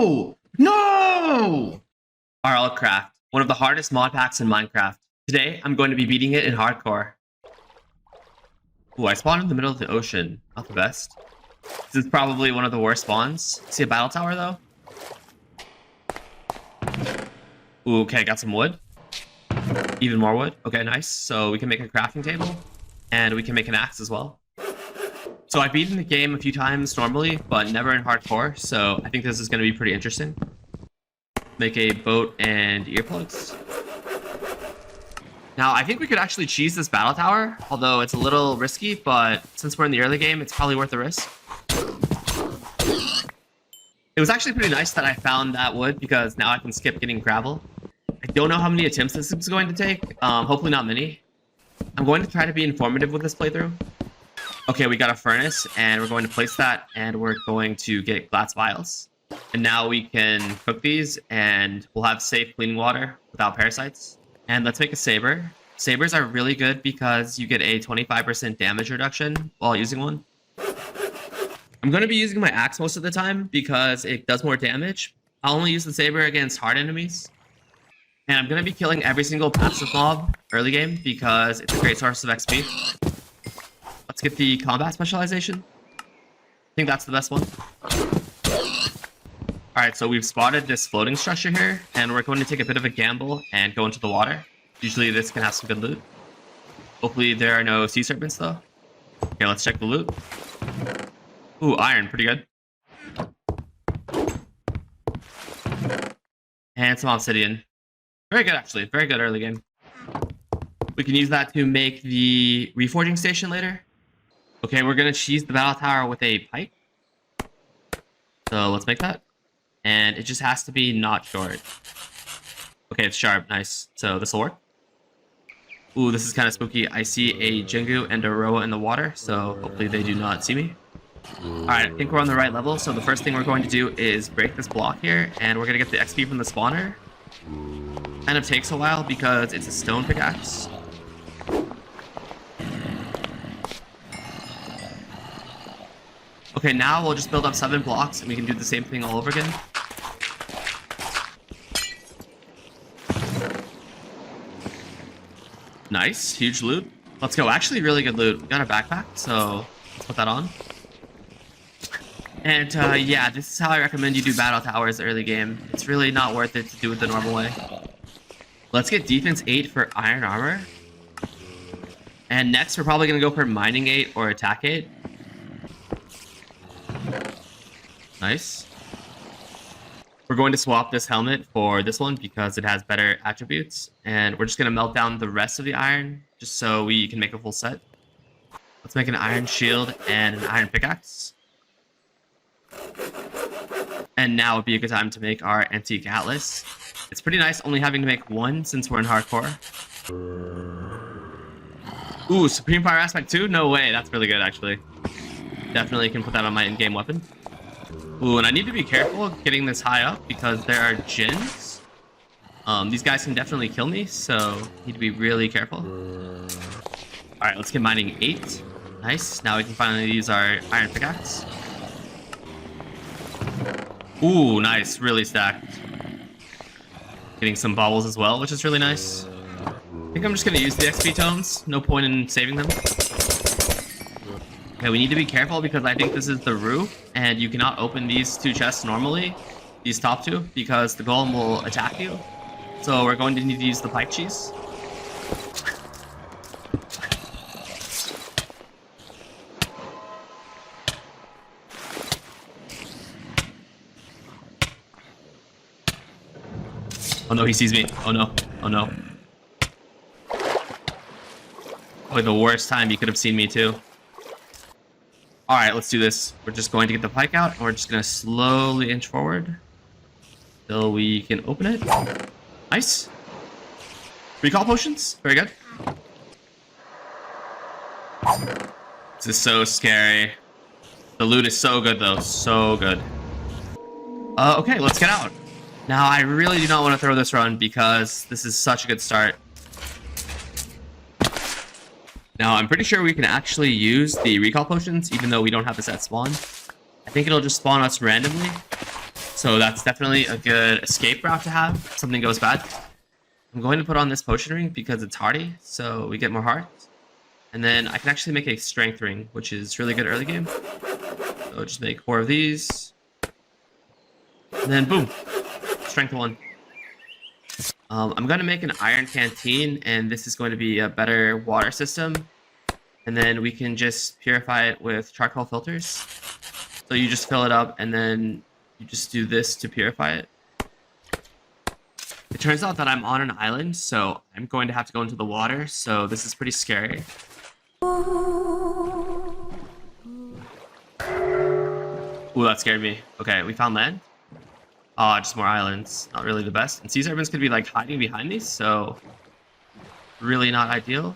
No! No! RLCraft, one of the hardest mod packs in Minecraft. Today, I'm going to be beating it in hardcore. Ooh, I spawned in the middle of the ocean. Not the best. This is probably one of the worst spawns. See a battle tower, though? Ooh, okay, got some wood. Even more wood. Okay, nice. So we can make a crafting table. And we can make an axe as well. So I've beaten the game a few times normally, but never in hardcore. So I think this is going to be pretty interesting. Make a boat and earplugs. Now, I think we could actually cheese this battle tower, although it's a little risky, but since we're in the early game, it's probably worth the risk. It was actually pretty nice that I found that wood, because now I can skip getting gravel. I don't know how many attempts this is going to take. Hopefully not many. I'm going to try to be informative with this playthrough. Okay, we got a furnace, and we're going to place that, and we're going to get glass vials. And now we can cook these, and we'll have safe clean water without parasites. And let's make a saber. Sabers are really good because you get a 25% damage reduction while using one. I'm going to be using my axe most of the time because it does more damage. I'll only use the saber against hard enemies. And I'm going to be killing every single passive mob early game because it's a great source of XP. Let's get the combat specialization. I think that's the best one. Alright, so we've spotted this floating structure here, and we're going to take a bit of a gamble and go into the water. Usually this can have some good loot. Hopefully there are no sea serpents though. Okay, let's check the loot. Ooh, iron, pretty good. And some obsidian. Very good actually, very good early game. We can use that to make the reforging station later. Okay, we're gonna cheese the battle tower with a pike. So let's make that. And it just has to be not short. Okay, it's sharp. Nice. So this will work. Ooh, this is kind of spooky. I see a Jingu and a Roa in the water, so hopefully they do not see me. Alright, I think we're on the right level, so the first thing we're going to do is break this block here, and we're going to get the XP from the spawner. Kind of takes a while because it's a stone pickaxe. Okay, now we'll just build up 7 blocks, and we can do the same thing all over again. Nice, huge loot. Let's go. Actually, really good loot. We got a backpack, so let's put that on. And yeah, this is how I recommend you do battle towers early game. It's really not worth it to do it the normal way. Let's get defense 8 for iron armor. And next, we're probably going to go for mining 8 or attack 8. Nice. We're going to swap this helmet for this one because it has better attributes. And we're just going to melt down the rest of the iron just so we can make a full set. Let's make an iron shield and an iron pickaxe. And now would be a good time to make our antique atlas. It's pretty nice only having to make one since we're in hardcore. Ooh, Supreme Fire Aspect 2? No way. That's really good, actually. Definitely can put that on my in-game weapon. Ooh, and I need to be careful getting this high up because there are djinns. These guys can definitely kill me, so need to be really careful. Alright, let's get mining 8. Nice. Now we can finally use our iron pickaxe. Ooh, nice. Really stacked. Getting some baubles as well, which is really nice. I think I'm just going to use the XP tomes. No point in saving them. Okay, we need to be careful because I think this is the roof, and you cannot open these 2 chests normally, these top 2, because the golem will attack you. So we're going to need to use the pike cheese. Oh no, he sees me. Oh no. Oh no. Probably the worst time he could have seen me too. Alright, let's do this. We're just going to get the pike out, and we're just going to slowly inch forward till we can open it. Nice. Recall potions. Very good. This is so scary. The loot is so good, though. So good. Okay, let's get out. Now, I really do not want to throw this run because this is such a good start. Now, I'm pretty sure we can actually use the recall potions, even though we don't have this at spawn. I think it'll just spawn us randomly. So that's definitely a good escape route to have if something goes bad. I'm going to put on this potion ring because it's hardy, so we get more hearts. And then I can actually make a strength ring, which is really good early game. So just make 4 of these. And then boom, strength 1. I'm going to make an iron canteen, and this is going to be a better water system. And then we can just purify it with charcoal filters. So you just fill it up, and then you just do this to purify it. It turns out that I'm on an island, so I'm going to have to go into the water, so this is pretty scary. Ooh, that scared me. Okay, we found land. Oh, just more islands. Not really the best. And sea serpents could be like hiding behind these, so really not ideal.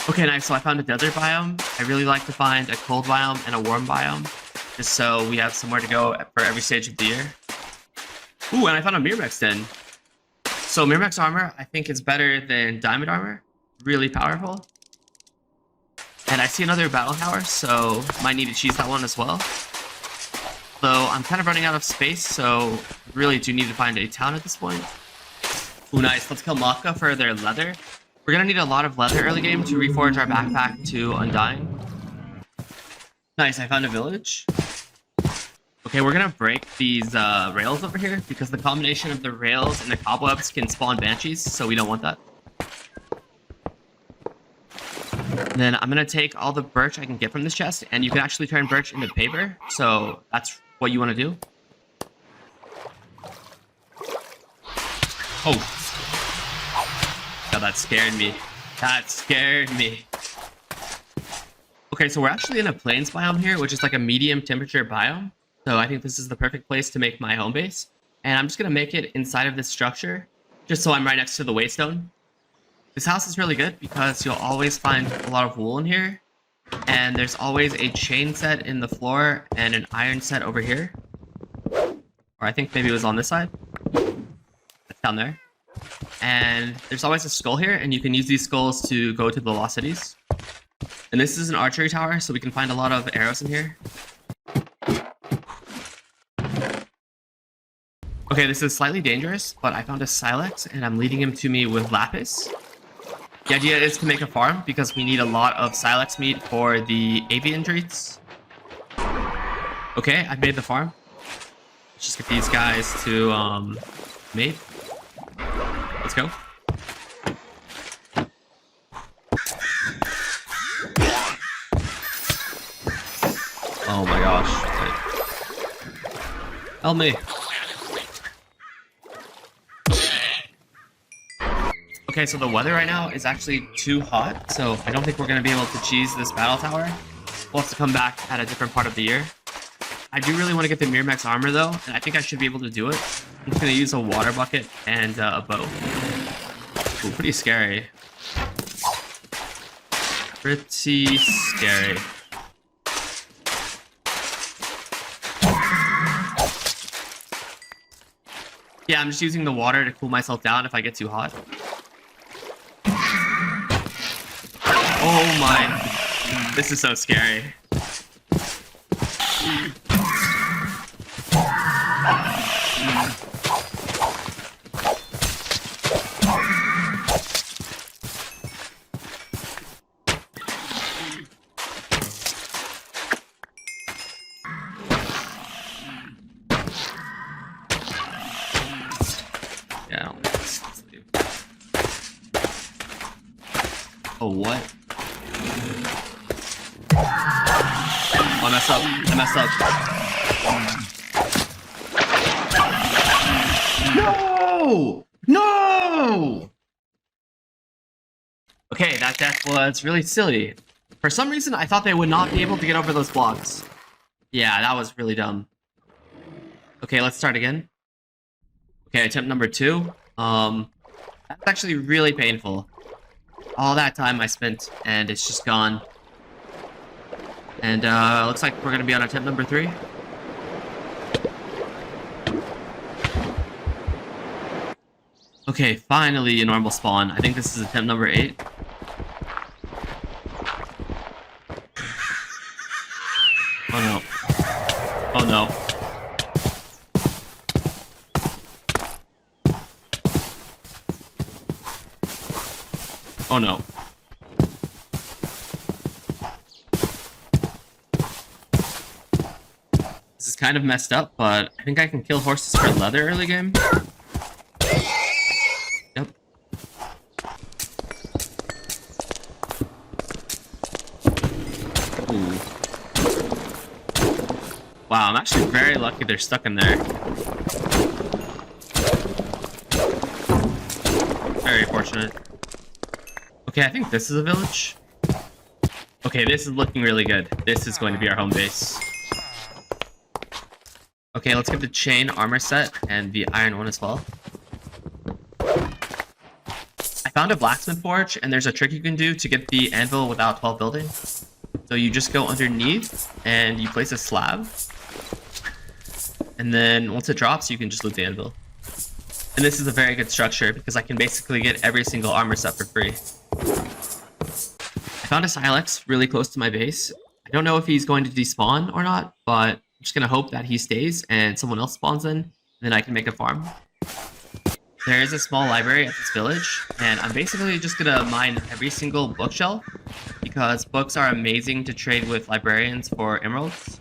Okay, nice. So I found a desert biome. I really like to find a cold biome and a warm biome, just so we have somewhere to go for every stage of the year. Ooh, and I found a Myrmex den. So Myrmex armor, I think, is better than diamond armor. Really powerful. And I see another battle tower, so might need to cheese that one as well. Though I'm kind of running out of space, so really do need to find a town at this point. Ooh, nice. Let's kill Mafka for their leather. We're going to need a lot of leather early game to reforge our backpack to Undying. Nice, I found a village. Okay, we're going to break these rails over here because the combination of the rails and the cobwebs can spawn banshees, so we don't want that. And then I'm going to take all the birch I can get from this chest, and you can actually turn birch into paper, so that's what you want to do. Oh. God, that scared me. That scared me. Okay, so we're actually in a plains biome here, which is like a medium temperature biome. So I think this is the perfect place to make my home base. And I'm just going to make it inside of this structure, just so I'm right next to the waystone. This house is really good because you'll always find a lot of wool in here. And there's always a chain set in the floor and an iron set over here. Or I think maybe it was on this side. It's down there. And there's always a skull here, and you can use these skulls to go to the lost cities. And this is an archery tower, so we can find a lot of arrows in here. Okay, this is slightly dangerous, but I found a Silex, and I'm leading him to me with Lapis. The idea is to make a farm, because we need a lot of Silex meat for the avian treats. Okay, I've made the farm. Let's just get these guys to mate. Let's go. Oh my gosh. Help me. Okay, so the weather right now is actually too hot, so I don't think we're going to be able to cheese this battle tower. We'll have to come back at a different part of the year. I do really want to get the Myrmex armor though, and I think I should be able to do it. I'm just going to use a water bucket and a bow. Ooh, pretty scary. Pretty scary. Yeah, I'm just using the water to cool myself down if I get too hot. Oh my. This is so scary. Yeah, let's leave. Oh, what? Oh, I messed up. I messed up. No! No! Okay, that death was really silly. For some reason, I thought they would not be able to get over those blocks. Yeah, that was really dumb. Okay, let's start again. Okay, attempt number 2. That's actually really painful. All that time I spent, and it's just gone. And looks like we're gonna be on attempt number 3. Okay, finally a normal spawn. I think this is attempt number 8. Oh no. Oh no. Oh no. This is kind of messed up, but I think I can kill horses for leather early game. Yep. Ooh. Wow, I'm actually very lucky they're stuck in there. Very fortunate. Okay, I think this is a village. Okay, this is looking really good. This is going to be our home base. Okay, let's get the chain armor set and the iron one as well. I found a blacksmith forge, and there's a trick you can do to get the anvil without 12 building. So you just go underneath, and you place a slab. And then once it drops, you can just loot the anvil. And this is a very good structure, because I can basically get every single armor set for free. I found a Silex really close to my base. I don't know if he's going to despawn or not, but I'm just going to hope that he stays and someone else spawns in, and then I can make a farm. There is a small library at this village, and I'm basically just going to mine every single bookshelf, because books are amazing to trade with librarians for emeralds.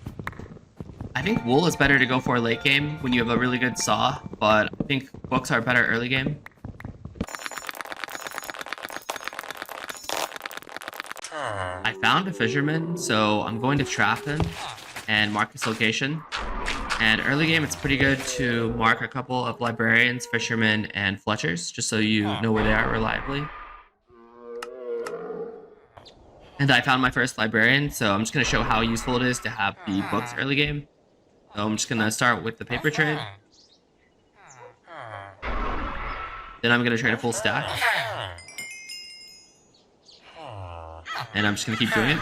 I think wool is better to go for late game when you have a really good saw, but I think books are better early game. I found a fisherman, so I'm going to trap him and mark his location. And early game, it's pretty good to mark a couple of librarians, fishermen, and fletchers, just so you know where they are reliably. And I found my first librarian, so I'm just going to show how useful it is to have the books early game. So I'm just going to start with the paper trade. Then I'm going to trade a full stack. And I'm just going to keep doing it.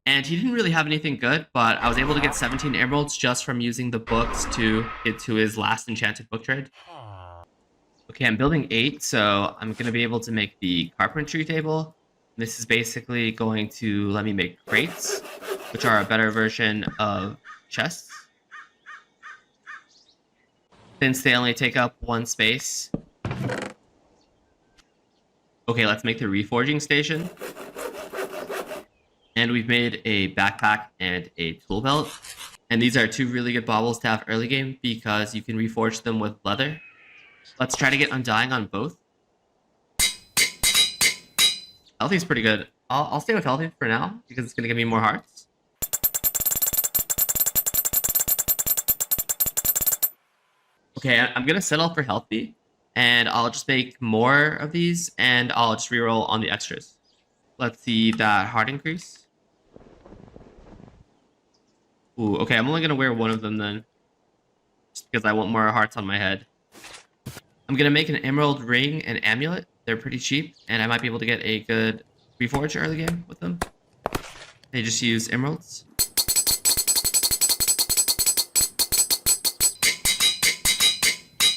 And he didn't really have anything good, but I was able to get 17 emeralds just from using the books to get to his last enchanted book trade. Okay, I'm building 8, so I'm going to be able to make the carpentry table. This is basically going to let me make crates, which are a better version of chests, since they only take up 1 space. Okay, let's make the reforging station. And we've made a backpack and a tool belt. And these are 2 really good baubles to have early game, because you can reforge them with leather. Let's try to get undying on both. Healthy's pretty good. I'll stay with healthy for now, because it's going to give me more hearts. Okay, I'm going to settle for healthy, and I'll just make more of these, and I'll just reroll on the extras. Let's see that heart increase. Ooh, okay, I'm only going to wear one of them then, just because I want more hearts on my head. I'm going to make an emerald ring and amulet. They're pretty cheap, and I might be able to get a good reforge early game with them. They just use emeralds.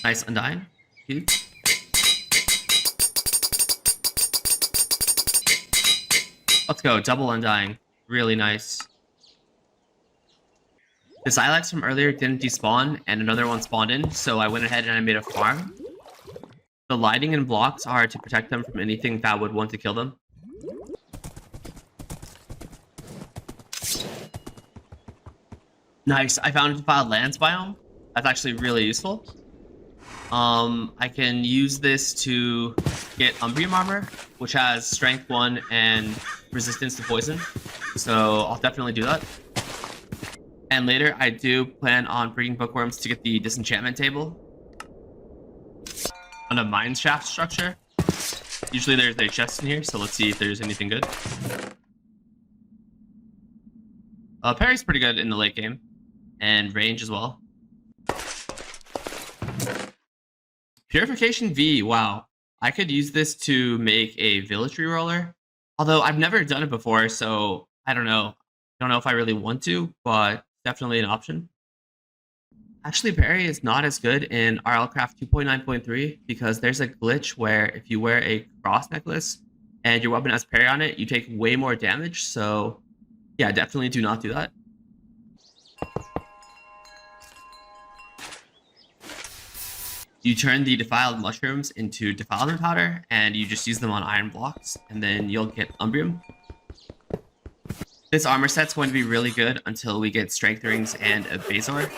Nice undying. Cute. Let's go. Double undying. Really nice. The Silex from earlier didn't despawn, and another one spawned in, so I went ahead and I made a farm. The lighting and blocks are to protect them from anything that would want to kill them. Nice. I found a defiled lands biome. That's actually really useful. I can use this to get Umbrium armor, which has strength 1 and resistance to poison. So I'll definitely do that. And later, I do plan on breeding bookworms to get the disenchantment table on a mine shaft structure. Usually there's a chest in here, so let's see if there's anything good. Parry's pretty good in the late game, and range as well. Purification V, wow. I could use this to make a village reroller. Although I've never done it before, so I don't know. I don't know if I really want to, but definitely an option. Actually, parry is not as good in RLCraft 2.9.3 because there's a glitch where if you wear a cross necklace and your weapon has parry on it, you take way more damage. So yeah, definitely do not do that. you turn the defiled mushrooms into defilement powder, and you just use them on iron blocks, and then you'll get umbrium. This armor set's going to be really good until we get strength rings and a Bazor.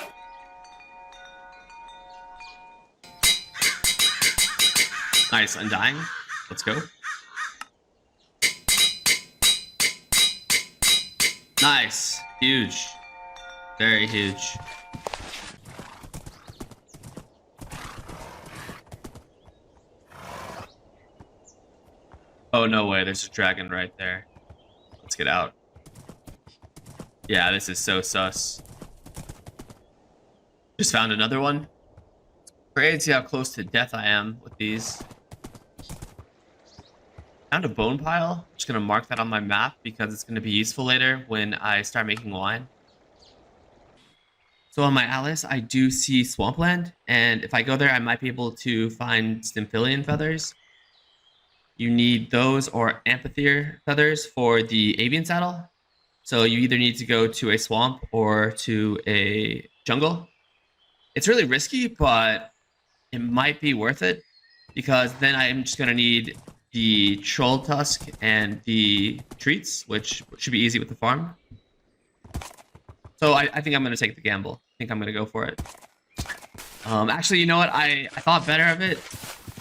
Nice, undying. Let's go. Nice. Huge. Very huge. Oh, no way. There's a dragon right there. Let's get out. Yeah, this is so sus. Just found another one. Crazy how close to death I am with these. Found a bone pile. I'm just going to mark that on my map because it's going to be useful later when I start making wine. So on my atlas, I do see swampland, and if I go there, I might be able to find Stymphalian feathers. You need those or amphitheater feathers for the avian saddle. So you either need to go to a swamp or to a jungle. It's really risky, but it might be worth it because then I'm just going to need the troll tusk and the treats, which should be easy with the farm. So I think I'm going to take the gamble. I think I'm going to go for it. Actually, you know what? I thought better of it.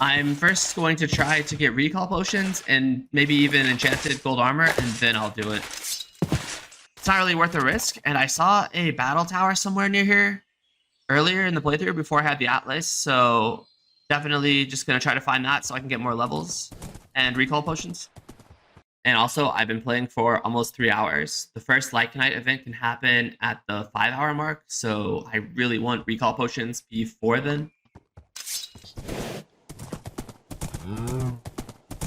I'm first going to try to get recall potions and maybe even enchanted gold armor, and then I'll do it. It's not really worth the risk, and I saw a battle tower somewhere near here earlier in the playthrough before I had the atlas, so definitely just going to try to find that so I can get more levels and recall potions. And also, I've been playing for almost 3 hours. The first Lycanite event can happen at the 5-hour mark, so I really want recall potions before then.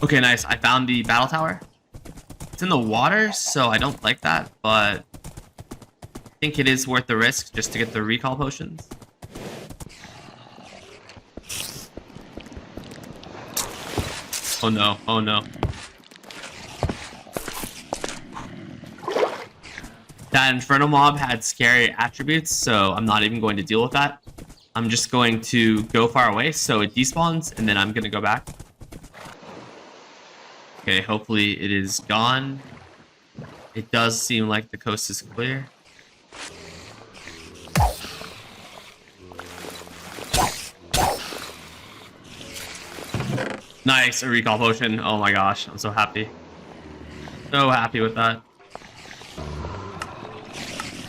Okay, nice. I found the battle tower. It's in the water, so I don't like that, but I think it is worth the risk just to get the recall potions. Oh no, oh no. That Inferno mob had scary attributes, so I'm not even going to deal with that. I'm just going to go far away so it despawns, and then I'm going to go back. Okay, hopefully it is gone. It does seem like the coast is clear. Nice, a recall potion. Oh my gosh, I'm so happy. So happy with that.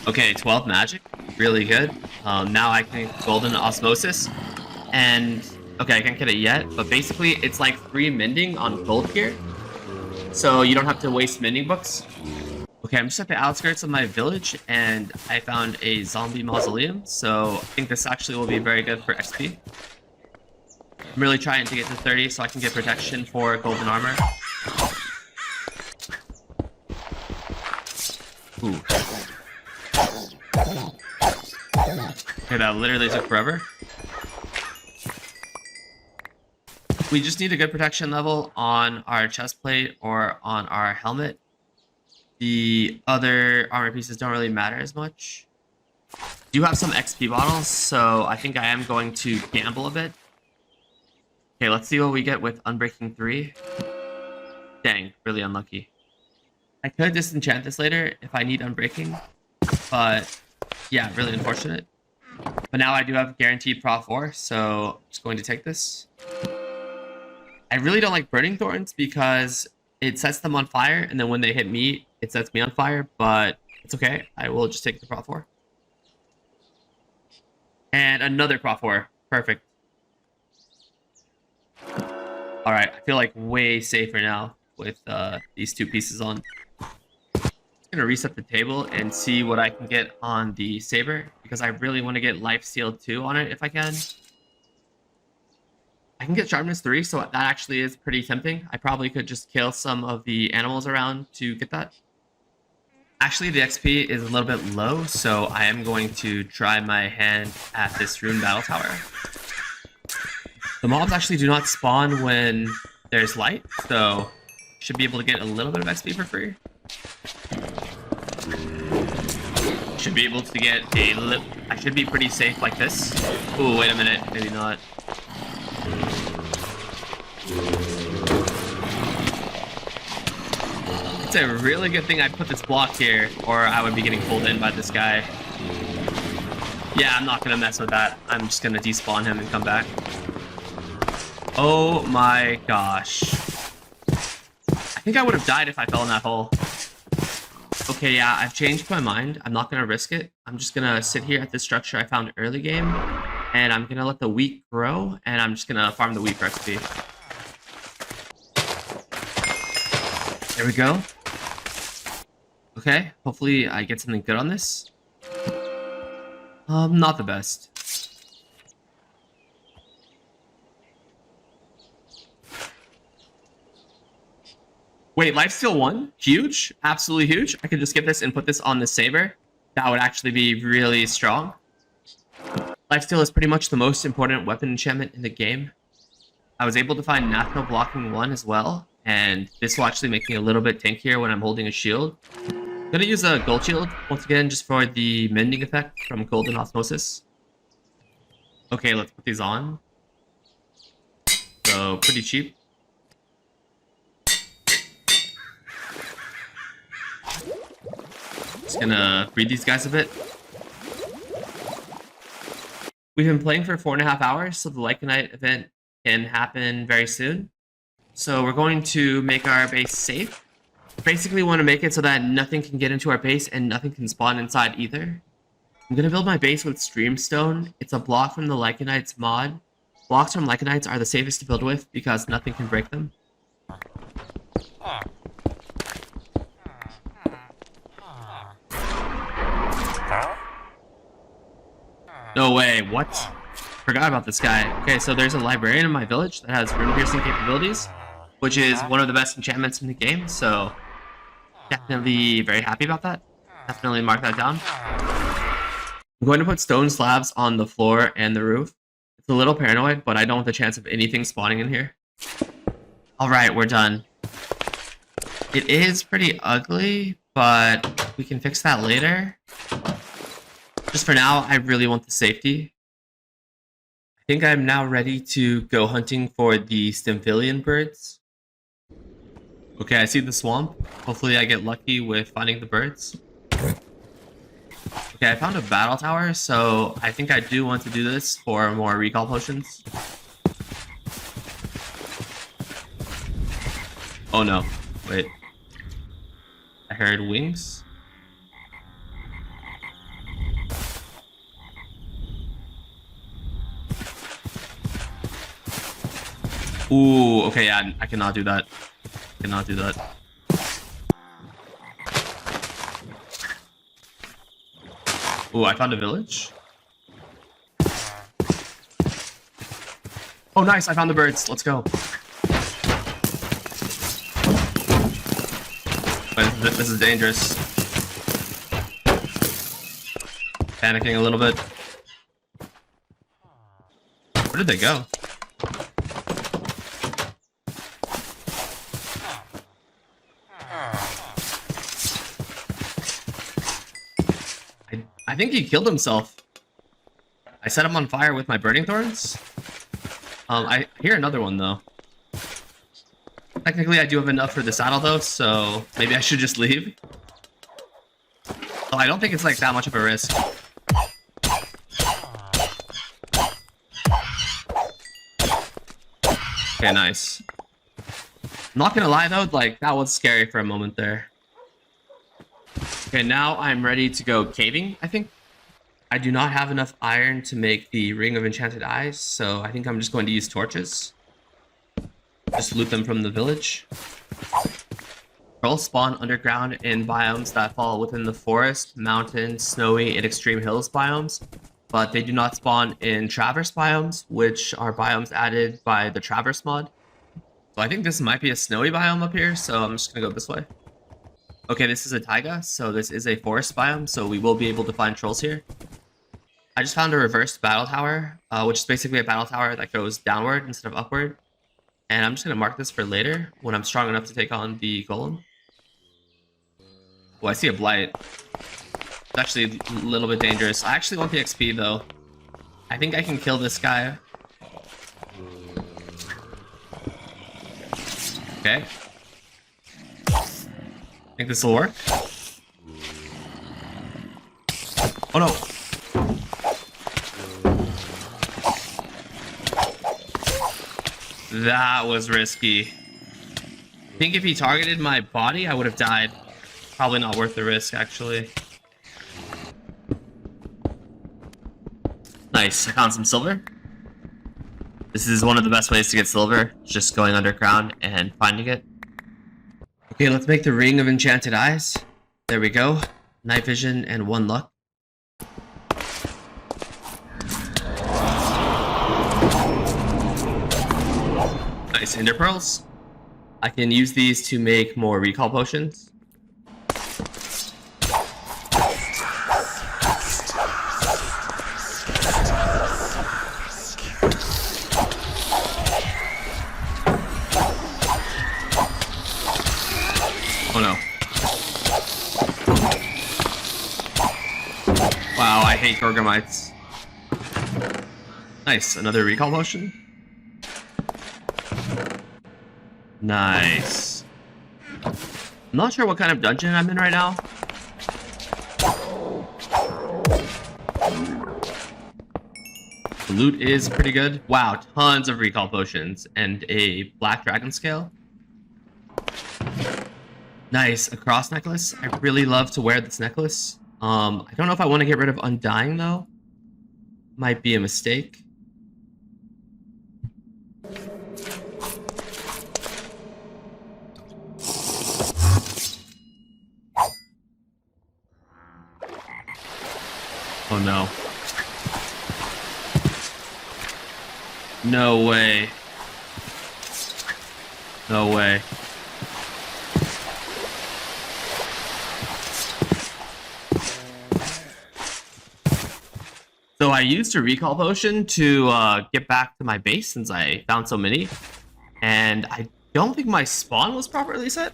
Okay, 12 magic. Really good. Now I can get golden osmosis. And, okay, I can't get it yet, but basically it's like free mending on gold gear. So you don't have to waste mending books. Okay, I'm just at the outskirts of my village, and I found a zombie mausoleum. So I think this actually will be very good for XP. I'm really trying to get to 30 so I can get protection for golden armor. Ooh. Okay, that literally took forever. We just need a good protection level on our chest plate or on our helmet. The other armor pieces don't really matter as much. I do have some XP bottles, so I think I am going to gamble a bit. Okay, let's see what we get with Unbreaking 3. Dang, really unlucky. I could disenchant this later if I need Unbreaking, but yeah, really unfortunate. But now I do have guaranteed Pro 4, so I'm just going to take this. I really don't like Burning Thorns because it sets them on fire, and then when they hit me, it sets me on fire, but it's okay. I will just take the Pro 4. And another Pro 4. Perfect. Alright, I feel like way safer now with these two pieces on. I'm going to reset the table and see what I can get on the saber, because I really want to get Lifesteal 2 on it if I can. I can get Sharpness 3, so that actually is pretty tempting. I probably could just kill some of the animals around to get that. Actually, the XP is a little bit low, so I am going to try my hand at this rune battle tower. The mobs actually do not spawn when there's light, so should be able to get a little bit of XP for free. Should be able to get a little... I should be pretty safe like this. Ooh, wait a minute. Maybe not. It's a really good thing I put this block here, or I would be getting pulled in by this guy. Yeah, I'm not gonna mess with that. I'm just gonna despawn him and come back. Oh my gosh. I think I would have died if I fell in that hole. Okay, yeah, I've changed my mind. I'm not gonna risk it. I'm just gonna sit here at this structure I found early game, and I'm gonna let the wheat grow, and I'm just gonna farm the wheat for XP. There we go. Okay, hopefully I get something good on this. Not the best. Wait, lifesteal 1? Huge? Absolutely huge? I could just get this and put this on the saber. That would actually be really strong. Lifesteal is pretty much the most important weapon enchantment in the game. I was able to find natural blocking 1 as well, and this will actually make me a little bit tankier when I'm holding a shield. I'm gonna use a gold shield once again just for the mending effect from golden osmosis. Okay, let's put these on. So pretty cheap. Just gonna breed these guys a bit. We've been playing for 4.5 hours, so the Lycanite event can happen very soon. So we're going to make our base safe. Basically want to make it so that nothing can get into our base and nothing can spawn inside either. I'm going to build my base with Streamstone. It's a block from the Lycanites mod. Blocks from Lycanites are the safest to build with because nothing can break them. No way, what? Forgot about this guy. Okay, so there's a librarian in my village that has rune piercing capabilities, which is one of the best enchantments in the game, so definitely very happy about that. Definitely mark that down. I'm going to put stone slabs on the floor and the roof. It's a little paranoid, but I don't want the chance of anything spawning in here. Alright, we're done. It is pretty ugly, but we can fix that later. Just for now, I really want the safety. I think I'm now ready to go hunting for the Stymphalian birds. Okay, I see the swamp. Hopefully I get lucky with finding the birds. Okay, I found a battle tower, so I think I do want to do this for more recall potions. Oh no, wait. I heard wings. Ooh, okay, yeah, I cannot do that. Cannot do that. Ooh, I found a village. Oh, nice, I found the birds. Let's go. But this is dangerous. Panicking a little bit. Where did they go? I think he killed himself. I set him on fire with my burning thorns. I hear another one though. Technically I do have enough for the saddle though, so maybe I should just leave. Oh, I don't think it's like that much of a risk. Okay, nice. I'm not gonna lie though, like that was scary for a moment there. Okay, now I'm ready to go caving, I think. I do not have enough iron to make the Ring of Enchanted Eyes, so I think I'm just going to use torches. Just loot them from the village. Trolls spawn underground in biomes that fall within the forest, mountain, snowy, and extreme hills biomes, but they do not spawn in traverse biomes, which are biomes added by the traverse mod. So I think this might be a snowy biome up here, so I'm just gonna go this way. Okay, this is a taiga, so this is a forest biome, so we will be able to find trolls here. I just found a reversed battle tower, which is basically a battle tower that goes downward instead of upward. And I'm just going to mark this for later, when I'm strong enough to take on the golem. Oh, I see a blight. It's actually a little bit dangerous. I actually want the XP, though. I think I can kill this guy. Okay. Think this will work? Oh no. That was risky. I think if he targeted my body, I would have died. Probably not worth the risk, actually. Nice, I found some silver. This is one of the best ways to get silver, just going underground and finding it. Okay, let's make the Ring of Enchanted Eyes. There we go. Night vision and 1 luck. Nice Ender Pearls. I can use these to make more recall potions. Oh no. Wow, I hate Gorgomites. Nice, another recall potion. Nice. I'm not sure what kind of dungeon I'm in right now. The loot is pretty good. Wow, tons of recall potions and a black dragon scale. Nice, a cross necklace. I really love to wear this necklace. I don't know if I want to get rid of Undying though. Might be a mistake. Oh no. No way. No way. So I used a recall potion to get back to my base since I found so many. And I don't think my spawn was properly set.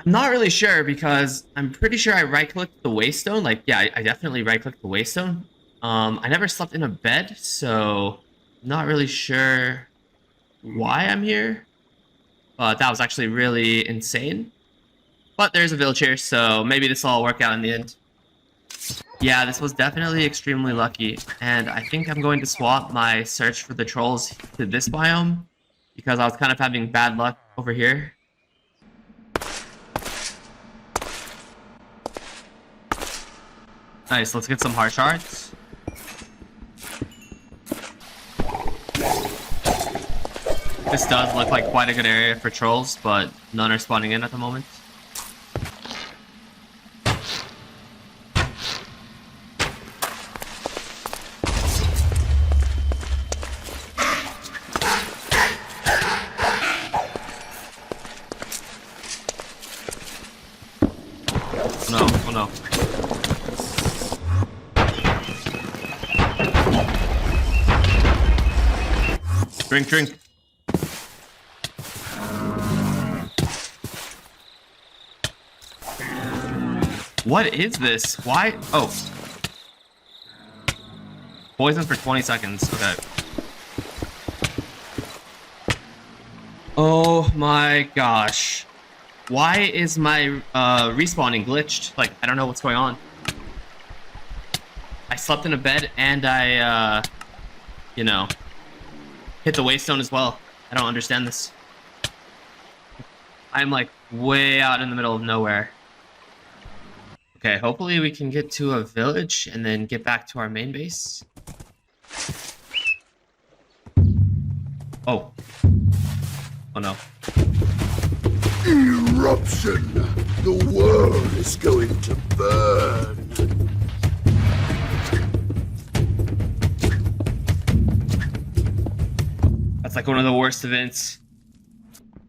I'm not really sure because I'm pretty sure I right-clicked the waystone. Like, yeah, I definitely right-clicked the waystone. I never slept in a bed, so I'm not really sure why I'm here. But that was actually really insane. But there's a village here, so maybe this will all work out in the end. Yeah, this was definitely extremely lucky. And I think I'm going to swap my search for the trolls to this biome because I was kind of having bad luck over here. Nice, let's get some heart shards. This does look like quite a good area for trolls, but none are spawning in at the moment. No, oh no. Drink, drink. What is this? Why? Oh. Poison for 20 seconds. Okay. Oh my gosh. Why is my respawning glitched? Like, I don't know what's going on. I slept in a bed and I, you know, hit the waystone as well. I don't understand this. I'm like way out in the middle of nowhere. Okay, hopefully we can get to a village and then get back to our main base. Oh. Oh no. Eruption! The world is going to burn! That's like one of the worst events.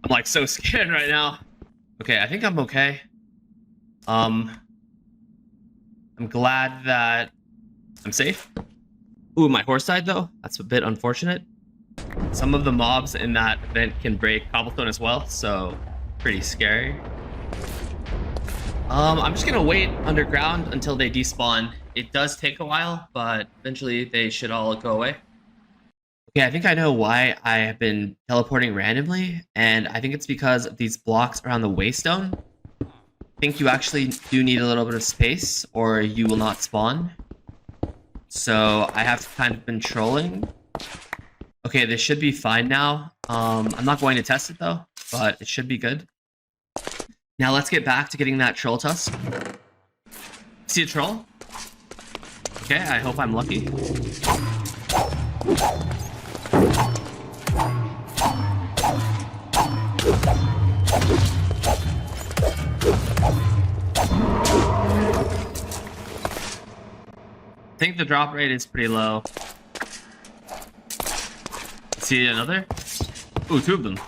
I'm like so scared right now. Okay, I think I'm okay. I'm glad that I'm safe. Ooh, my horse died though. That's a bit unfortunate. Some of the mobs in that event can break cobblestone as well, so pretty scary. I'm just gonna wait underground until they despawn. It does take a while, but eventually they should all go away. Okay, I think I know why I have been teleporting randomly, and I think it's because of these blocks around the waystone. I think you actually do need a little bit of space, or you will not spawn. So I have kind of been trolling. Okay, this should be fine now. I'm not going to test it though, but it should be good. Now let's get back to getting that troll tusk. See a troll? Okay, I hope I'm lucky. I think the drop rate is pretty low. See another? Ooh, 2 of them.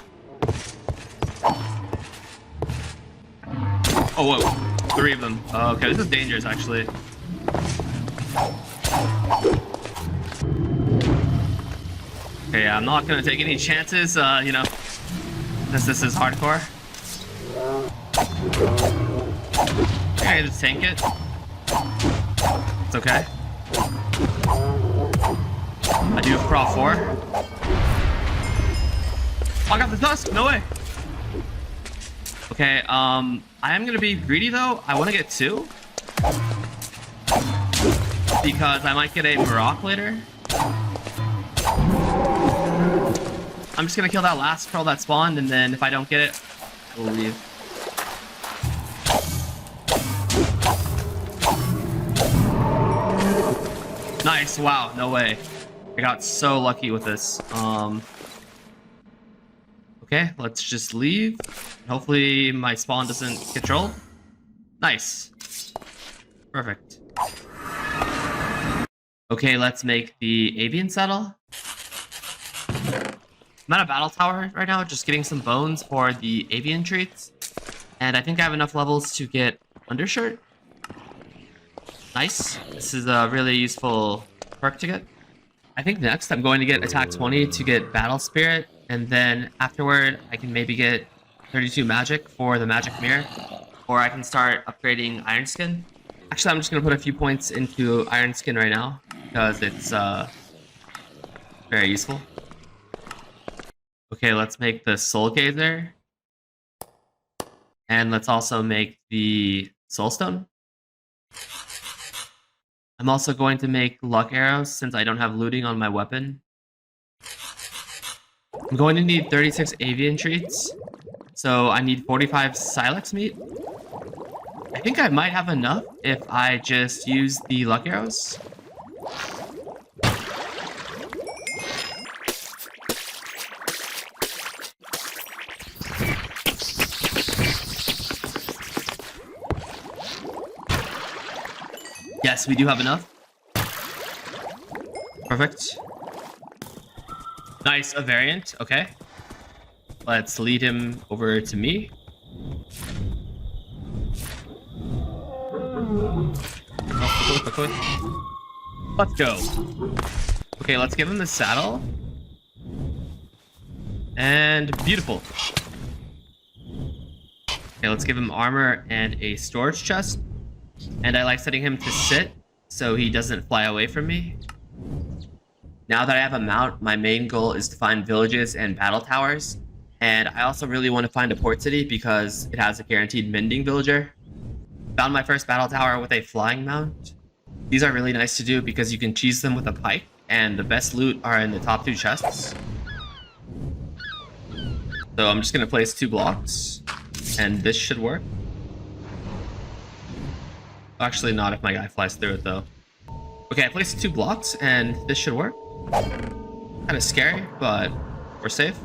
Oh, whoa. 3 of them. Oh, okay, this is dangerous, actually. Okay, yeah, I'm not gonna take any chances, you know, since this is hardcore. Okay, just tank it. It's okay. I do have Prop 4. Oh, I got the tusk! No way! Okay, I am gonna be greedy though. I want to get 2. Because I might get a Marok later. I'm just gonna kill that last troll that spawned, and then if I don't get it, we'll leave. Nice, wow, no way. I got so lucky with this. Okay, let's just leave. Hopefully my spawn doesn't get trolled. Nice. Perfect. Okay, let's make the avian saddle. I'm at a battle tower right now, just getting some bones for the avian treats. And I think I have enough levels to get undershirt. Nice. This is a really useful perk to get. I think next I'm going to get attack 20 to get battle spirit. And then afterward, I can maybe get 32 magic for the magic mirror. Or I can start upgrading iron skin. Actually, I'm just going to put a few points into iron skin right now, because it's very useful. Okay, let's make the soul gazer. And let's also make the soul stone. I'm also going to make luck arrows since I don't have looting on my weapon. I'm going to need 36 avian treats. So I need 45 silex meat. I think I might have enough if I just use the luck arrows. Yes, we do have enough. Perfect. Nice, a variant. Okay. Let's lead him over to me. Oh, quick. Let's go. Okay, let's give him the saddle. And beautiful. Okay, let's give him armor and a storage chest. And I like setting him to sit so he doesn't fly away from me. Now that I have a mount, my main goal is to find villages and battle towers. And I also really want to find a port city because it has a guaranteed mending villager. Found my first battle tower with a flying mount. These are really nice to do because you can cheese them with a pike, and the best loot are in the top 2 chests. So I'm just going to place 2 blocks, and this should work. Actually not if my guy flies through it though. Okay, I placed 2 blocks, and this should work. Kind of scary, but we're safe.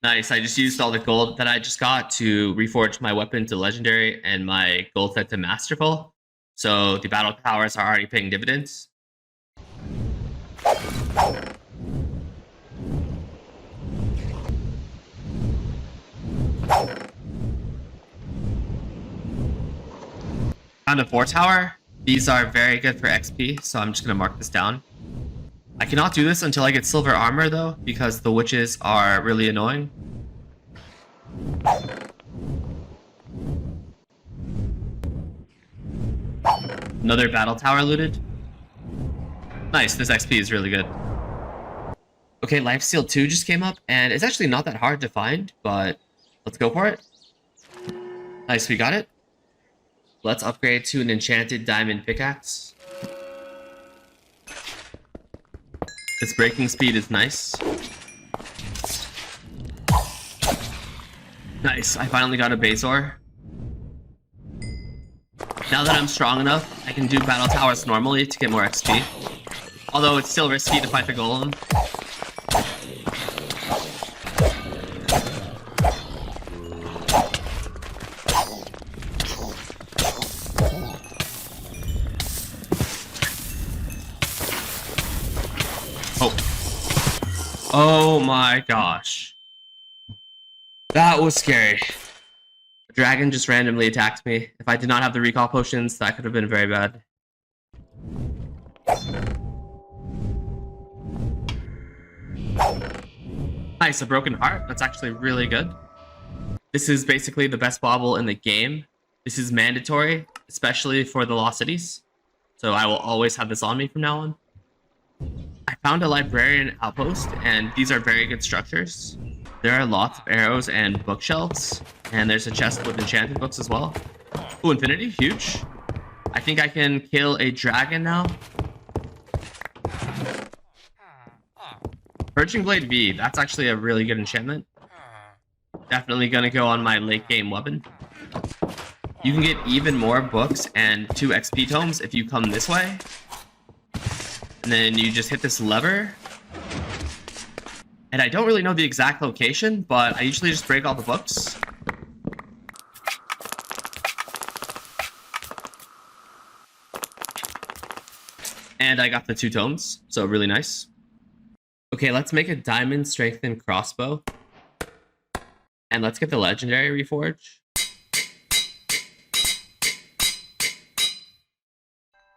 Nice, I just used all the gold that I just got to reforge my weapon to legendary and my gold set to masterful. So the battle towers are already paying dividends. Found a 4 tower. These are very good for XP, so I'm just gonna mark this down. I cannot do this until I get silver armor though, because the witches are really annoying. Another battle tower looted. Nice, this XP is really good. Okay, Lifesteal 2 just came up, and it's actually not that hard to find, but let's go for it. Nice, we got it. Let's upgrade to an enchanted diamond pickaxe. Its breaking speed is nice. Nice, I finally got a base ore. Now that I'm strong enough, I can do battle towers normally to get more XP. Although it's still risky to fight the golem. Oh. Oh my gosh. That was scary. A dragon just randomly attacked me. If I did not have the recall potions, that could have been very bad. Nice, a broken heart. That's actually really good. This is basically the best bauble in the game. This is mandatory, especially for the Lost Cities. So I will always have this on me from now on. I found a librarian outpost, and these are very good structures. There are lots of arrows and bookshelves, and there's a chest with enchanted books as well. Ooh, infinity, huge. I think I can kill a dragon now. Purging Blade V, that's actually a really good enchantment. Definitely gonna go on my late game weapon. You can get even more books and 2 XP tomes if you come this way. And then you just hit this lever. And I don't really know the exact location, but I usually just break all the books. And I got the 2 tomes, so really nice. Okay, let's make a diamond strengthened crossbow. And let's get the legendary reforge.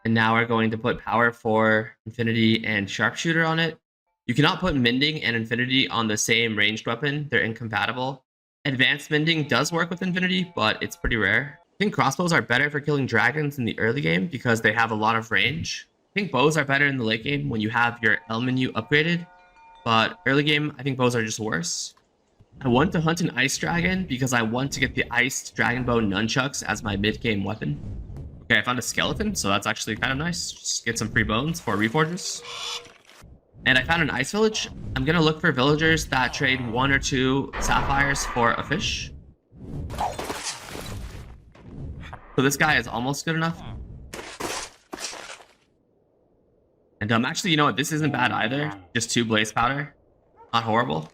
And now we're going to put power 4, infinity, and sharpshooter on it. You cannot put mending and infinity on the same ranged weapon. They're incompatible. Advanced mending does work with infinity, but it's pretty rare. I think crossbows are better for killing dragons in the early game because they have a lot of range. I think bows are better in the late game when you have your L menu upgraded, but early game, I think bows are just worse. I want to hunt an ice dragon because I want to get the iced dragon bow nunchucks as my mid-game weapon. Okay, I found a skeleton, so that's actually kind of nice. Just get some free bones for reforges. And I found an ice village. I'm gonna look for villagers that trade 1 or 2 sapphires for a fish. So this guy is almost good enough. And actually, you know what? This isn't bad either. Just 2 blaze powder. Not horrible.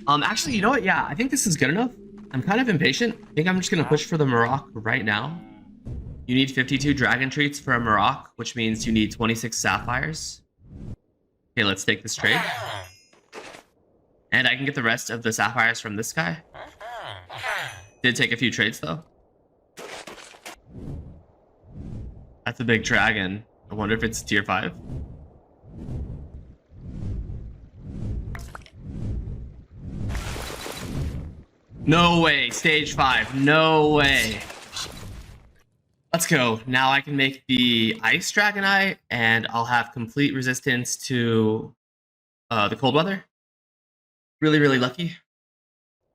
Actually, you know what? Yeah, I think this is good enough. I'm kind of impatient. I think I'm just gonna push for the Maroc right now. You need 52 dragon treats for a Maroc, which means you need 26 sapphires. Okay, let's take this trade. And I can get the rest of the sapphires from this guy. Did take a few trades though. That's a big dragon. I wonder if it's tier 5. No way, stage 5, no way. Let's go. Now I can make the ice dragon eye, and I'll have complete resistance to the cold weather. Really, really lucky.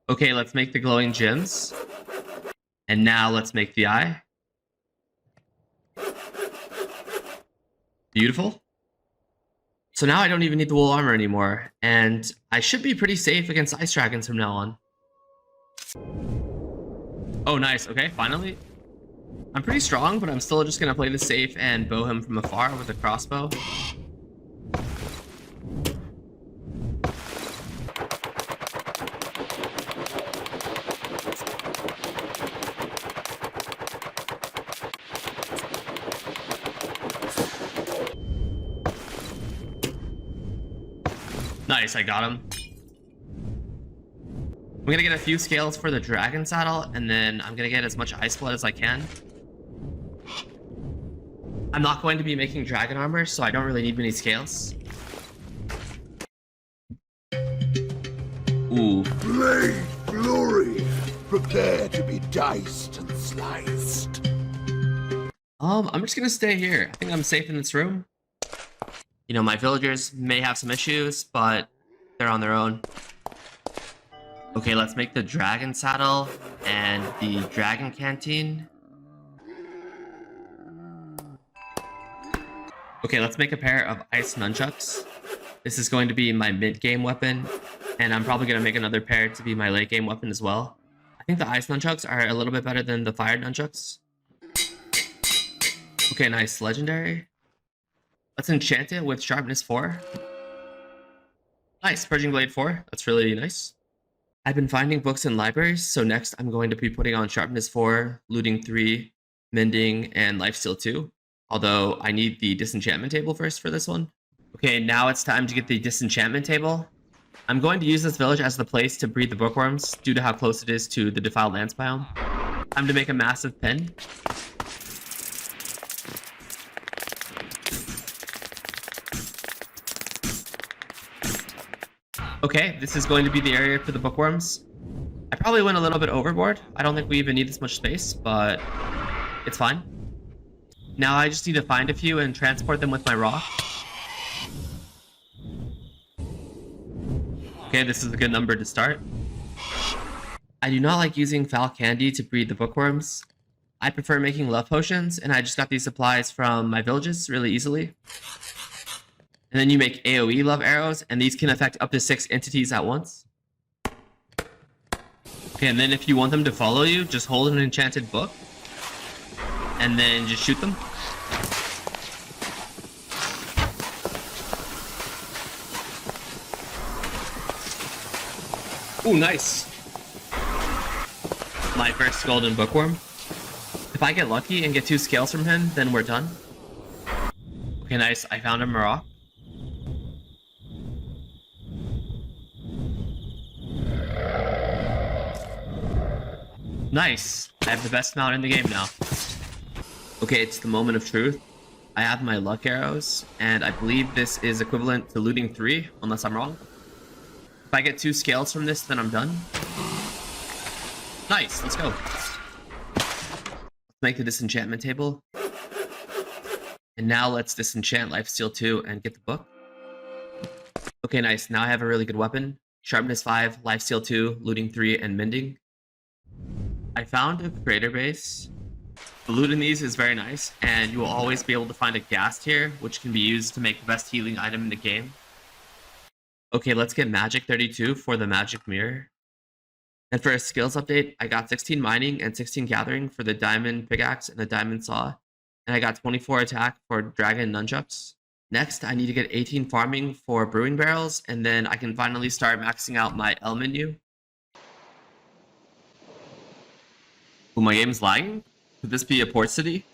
Okay, let's make the glowing gems. And now let's make the eye. Beautiful. So now I don't even need the wool armor anymore, and I should be pretty safe against ice dragons from now on. Oh, nice. Okay, finally. I'm pretty strong, but I'm still just gonna play this safe and bow him from afar with a crossbow. Nice, I got him. I'm gonna get a few scales for the dragon saddle, and then I'm gonna get as much ice blood as I can. I'm not going to be making dragon armor, so I don't really need many scales. Ooh. Blade glory, prepare to be diced and sliced. I'm just gonna stay here. I think I'm safe in this room. You know, my villagers may have some issues, but they're on their own. Okay, let's make the dragon saddle and the dragon canteen. Okay, let's make a pair of ice nunchucks. This is going to be my mid-game weapon, and I'm probably going to make another pair to be my late-game weapon as well. I think the ice nunchucks are a little bit better than the fire nunchucks. Okay, nice. Legendary. Let's enchant it with sharpness 4. Nice. Purging Blade 4. That's really nice. I've been finding books in libraries, so next I'm going to be putting on sharpness 4, looting 3, mending, and lifesteal 2. Although I need the disenchantment table first for this one. Okay, now it's time to get the disenchantment table. I'm going to use this village as the place to breed the bookworms due to how close it is to the defiled lands biome. Time to make a massive pen. Okay, this is going to be the area for the bookworms. I probably went a little bit overboard. I don't think we even need this much space, but it's fine. Now I just need to find a few and transport them with my rock. Okay, this is a good number to start. I do not like using foul candy to breed the bookworms. I prefer making love potions, and I just got these supplies from my villages really easily. And then you make AoE love arrows, and these can affect up to 6 entities at once. Okay, and then if you want them to follow you, just hold an enchanted book, and then just shoot them. Ooh, nice. My first golden bookworm. If I get lucky and get 2 scales from him, then we're done. Okay, nice. I found a Marok. Nice. I have the best mount in the game now. Okay, it's the moment of truth. I have my luck arrows, and I believe this is equivalent to looting 3, unless I'm wrong. If I get 2 scales from this, then I'm done. Nice, let's go. Let's make the disenchantment table. And now let's disenchant lifesteal 2 and get the book. Okay, nice. Now I have a really good weapon. Sharpness 5, lifesteal 2, looting 3, and mending. I found a creator base. The loot in these is very nice, and you will always be able to find a ghast here, which can be used to make the best healing item in the game. Okay, let's get magic 32 for the magic mirror. And for a skills update, I got 16 mining and 16 gathering for the diamond pickaxe and the diamond saw. And I got 24 attack for dragon nunchucks. Next, I need to get 18 farming for brewing barrels, and then I can finally start maxing out my L menu. Oh, my game's lagging? Could this be a port city?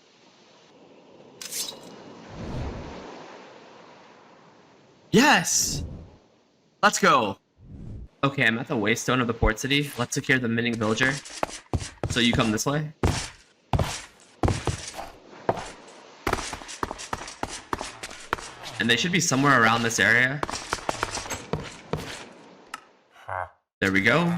Yes! Let's go! Okay, I'm at the waystone of the port city. Let's secure the minning villager. So you come this way. And they should be somewhere around this area. There we go.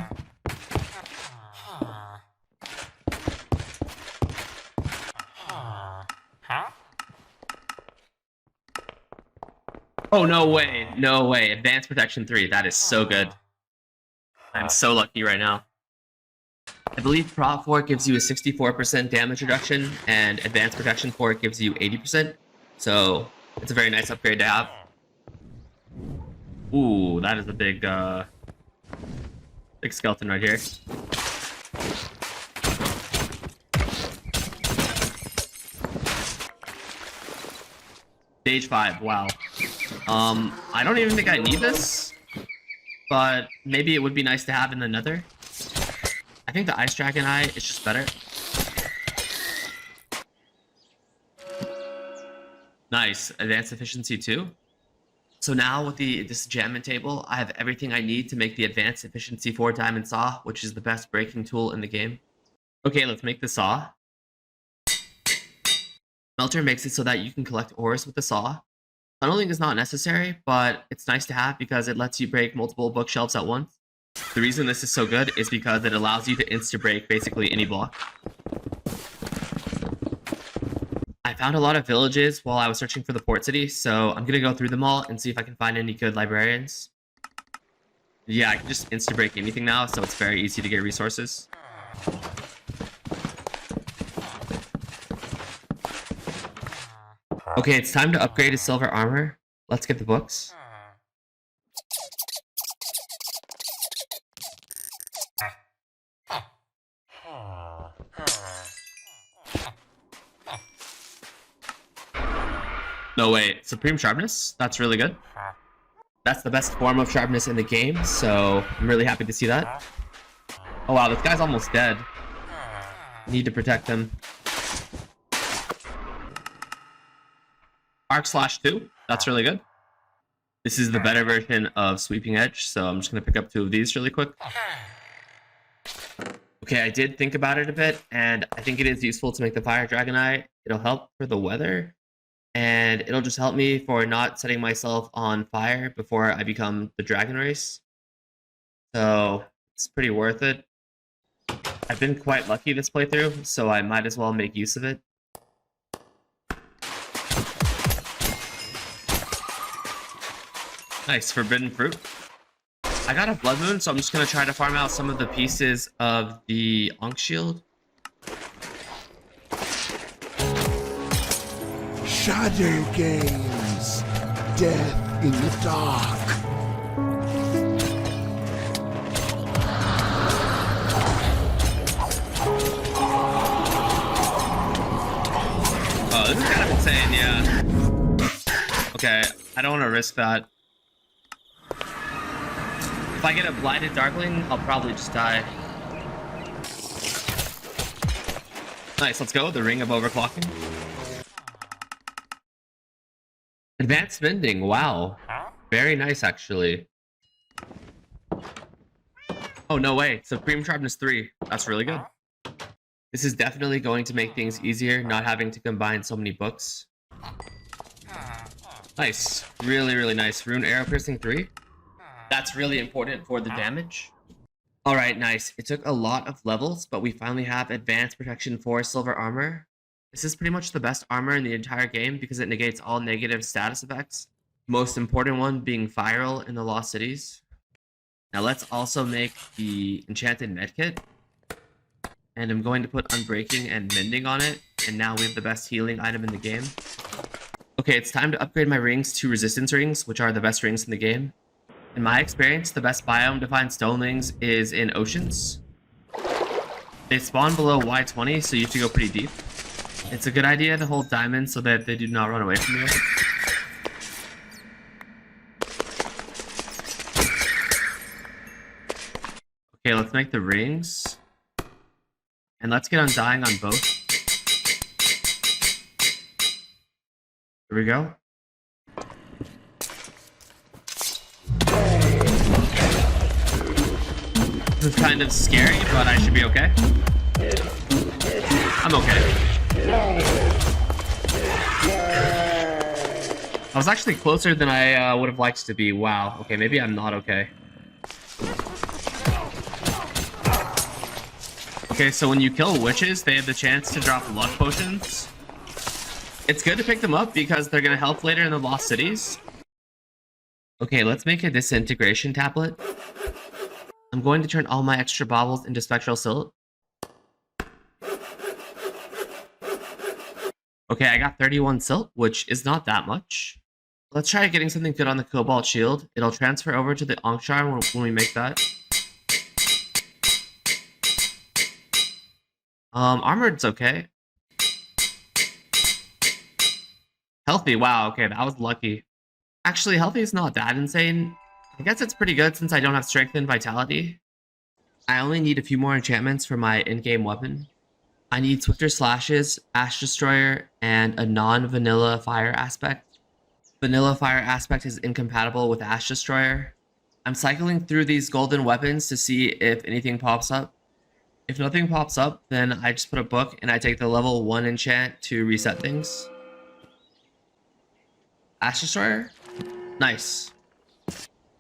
Oh, no way. No way. Advanced Protection 3. That is so good. I'm so lucky right now. I believe Prot 4 gives you a 64% damage reduction, and Advanced Protection 4 gives you 80%. So, it's a very nice upgrade to have. Ooh, that is a big skeleton right here. Stage 5, wow. I don't even think I need this, but maybe it would be nice to have in the nether. I think the ice dragon eye is just better. Nice, advanced efficiency 2. So now with the disenchantment table, I have everything I need to make the advanced efficiency 4 diamond saw, which is the best breaking tool in the game. Okay, let's make the saw. Melter makes it so that you can collect ores with the saw. Tunneling is not necessary, but it's nice to have because it lets you break multiple bookshelves at once. The reason this is so good is because it allows you to insta-break basically any block. I found a lot of villages while I was searching for the port city, so I'm gonna go through them all and see if I can find any good librarians. Yeah, I can just insta-break anything now, so it's very easy to get resources. Okay, it's time to upgrade his silver armor. Let's get the books. No, wait. Supreme Sharpness? That's really good. That's the best form of sharpness in the game, so I'm really happy to see that. Oh wow, this guy's almost dead. Need to protect him. Arc Slash 2. That's really good. This is the better version of Sweeping Edge, so I'm just going to pick up 2 of these really quick. Okay, I did think about it a bit, and I think it is useful to make the Fire Dragon Eye. It'll help for the weather, and it'll just help me for not setting myself on fire before I become the Dragon Race. So it's pretty worth it. I've been quite lucky this playthrough, so I might as well make use of it. Nice, Forbidden Fruit. I got a Blood Moon, so I'm just going to try to farm out some of the pieces of the Ankh Shield. Shadow games. Death in the dark. Oh, this is kind of insane, yeah. Okay, I don't want to risk that. If I get a Blighted Darkling, I'll probably just die. Nice, let's go. The Ring of Overclocking. Advanced Mending, wow. Very nice, actually. Oh, no way. Supreme Sharpness 3. That's really good. This is definitely going to make things easier, not having to combine so many books. Nice. Really, really nice. Rune Arrow Piercing 3. That's really important for the damage. Alright, nice. It took a lot of levels, but we finally have Advanced Protection 4 Silver Armor. This is pretty much the best armor in the entire game because it negates all negative status effects. Most important one being Viral in the Lost Cities. Now let's also make the Enchanted Medkit. And I'm going to put Unbreaking and Mending on it. And now we have the best healing item in the game. Okay, it's time to upgrade my rings to Resistance Rings, which are the best rings in the game. In my experience, the best biome to find stonelings is in oceans. They spawn below Y20, so you have to go pretty deep. It's a good idea to hold diamonds so that they do not run away from you. Okay, let's make the rings. And let's get Undying on both. Here we go. This is kind of scary, but I should be okay. I'm okay. I was actually closer than I would have liked to be. Wow. Okay, maybe I'm not okay. Okay, so when you kill witches, they have the chance to drop luck potions. It's good to pick them up because they're going to help later in the Lost Cities. Okay, let's make a disintegration tablet. I'm going to turn all my extra baubles into spectral silt. Okay, I got 31 silt, which is not that much. Let's try getting something good on the Cobalt Shield. It'll transfer over to the Ankh Charm when we make that. Armored's okay. Healthy, wow, okay, that was lucky. Actually, healthy is not that insane. I guess it's pretty good since I don't have strength and vitality. I only need a few more enchantments for my in-game weapon. I need Swifter Slashes, Ash Destroyer, and a non-vanilla Fire Aspect. Vanilla Fire Aspect is incompatible with Ash Destroyer. I'm cycling through these golden weapons to see if anything pops up. If nothing pops up, then I just put a book and I take the level 1 enchant to reset things. Ash Destroyer? Nice.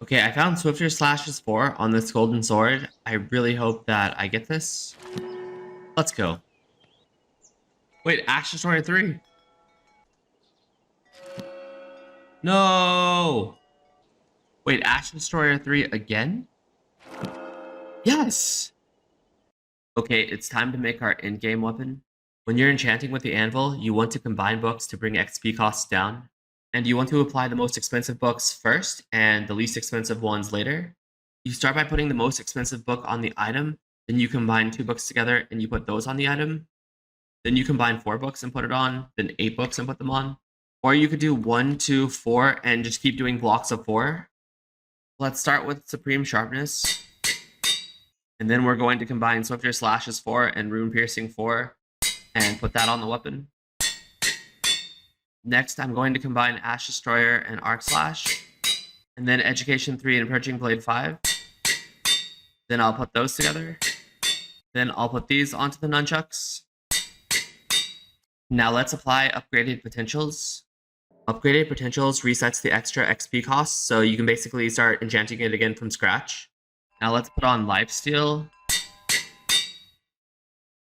Okay, I found Swifter Slashes 4 on this golden sword. I really hope that I get this. Let's go. Wait, Ash Destroyer 3. No! Wait, Ash Destroyer 3 again? Yes! Okay, it's time to make our in-game weapon. When you're enchanting with the anvil, you want to combine books to bring XP costs down. And you want to apply the most expensive books first and the least expensive ones later. You start by putting the most expensive book on the item, then you combine 2 books together and you put those on the item. Then you combine 4 books and put it on, then 8 books and put them on. Or you could do 1, 2, 4 and just keep doing blocks of 4. Let's start with Supreme Sharpness. And then we're going to combine Swifter Slashes 4 and Rune Piercing 4 and put that on the weapon. Next, I'm going to combine Ash Destroyer and Arc Slash, and then Education 3 and Purging Blade 5. Then I'll put those together. Then I'll put these onto the nunchucks. Now let's apply Upgraded Potentials. Upgraded Potentials resets the extra XP costs, so you can basically start enchanting it again from scratch. Now let's put on Lifesteal.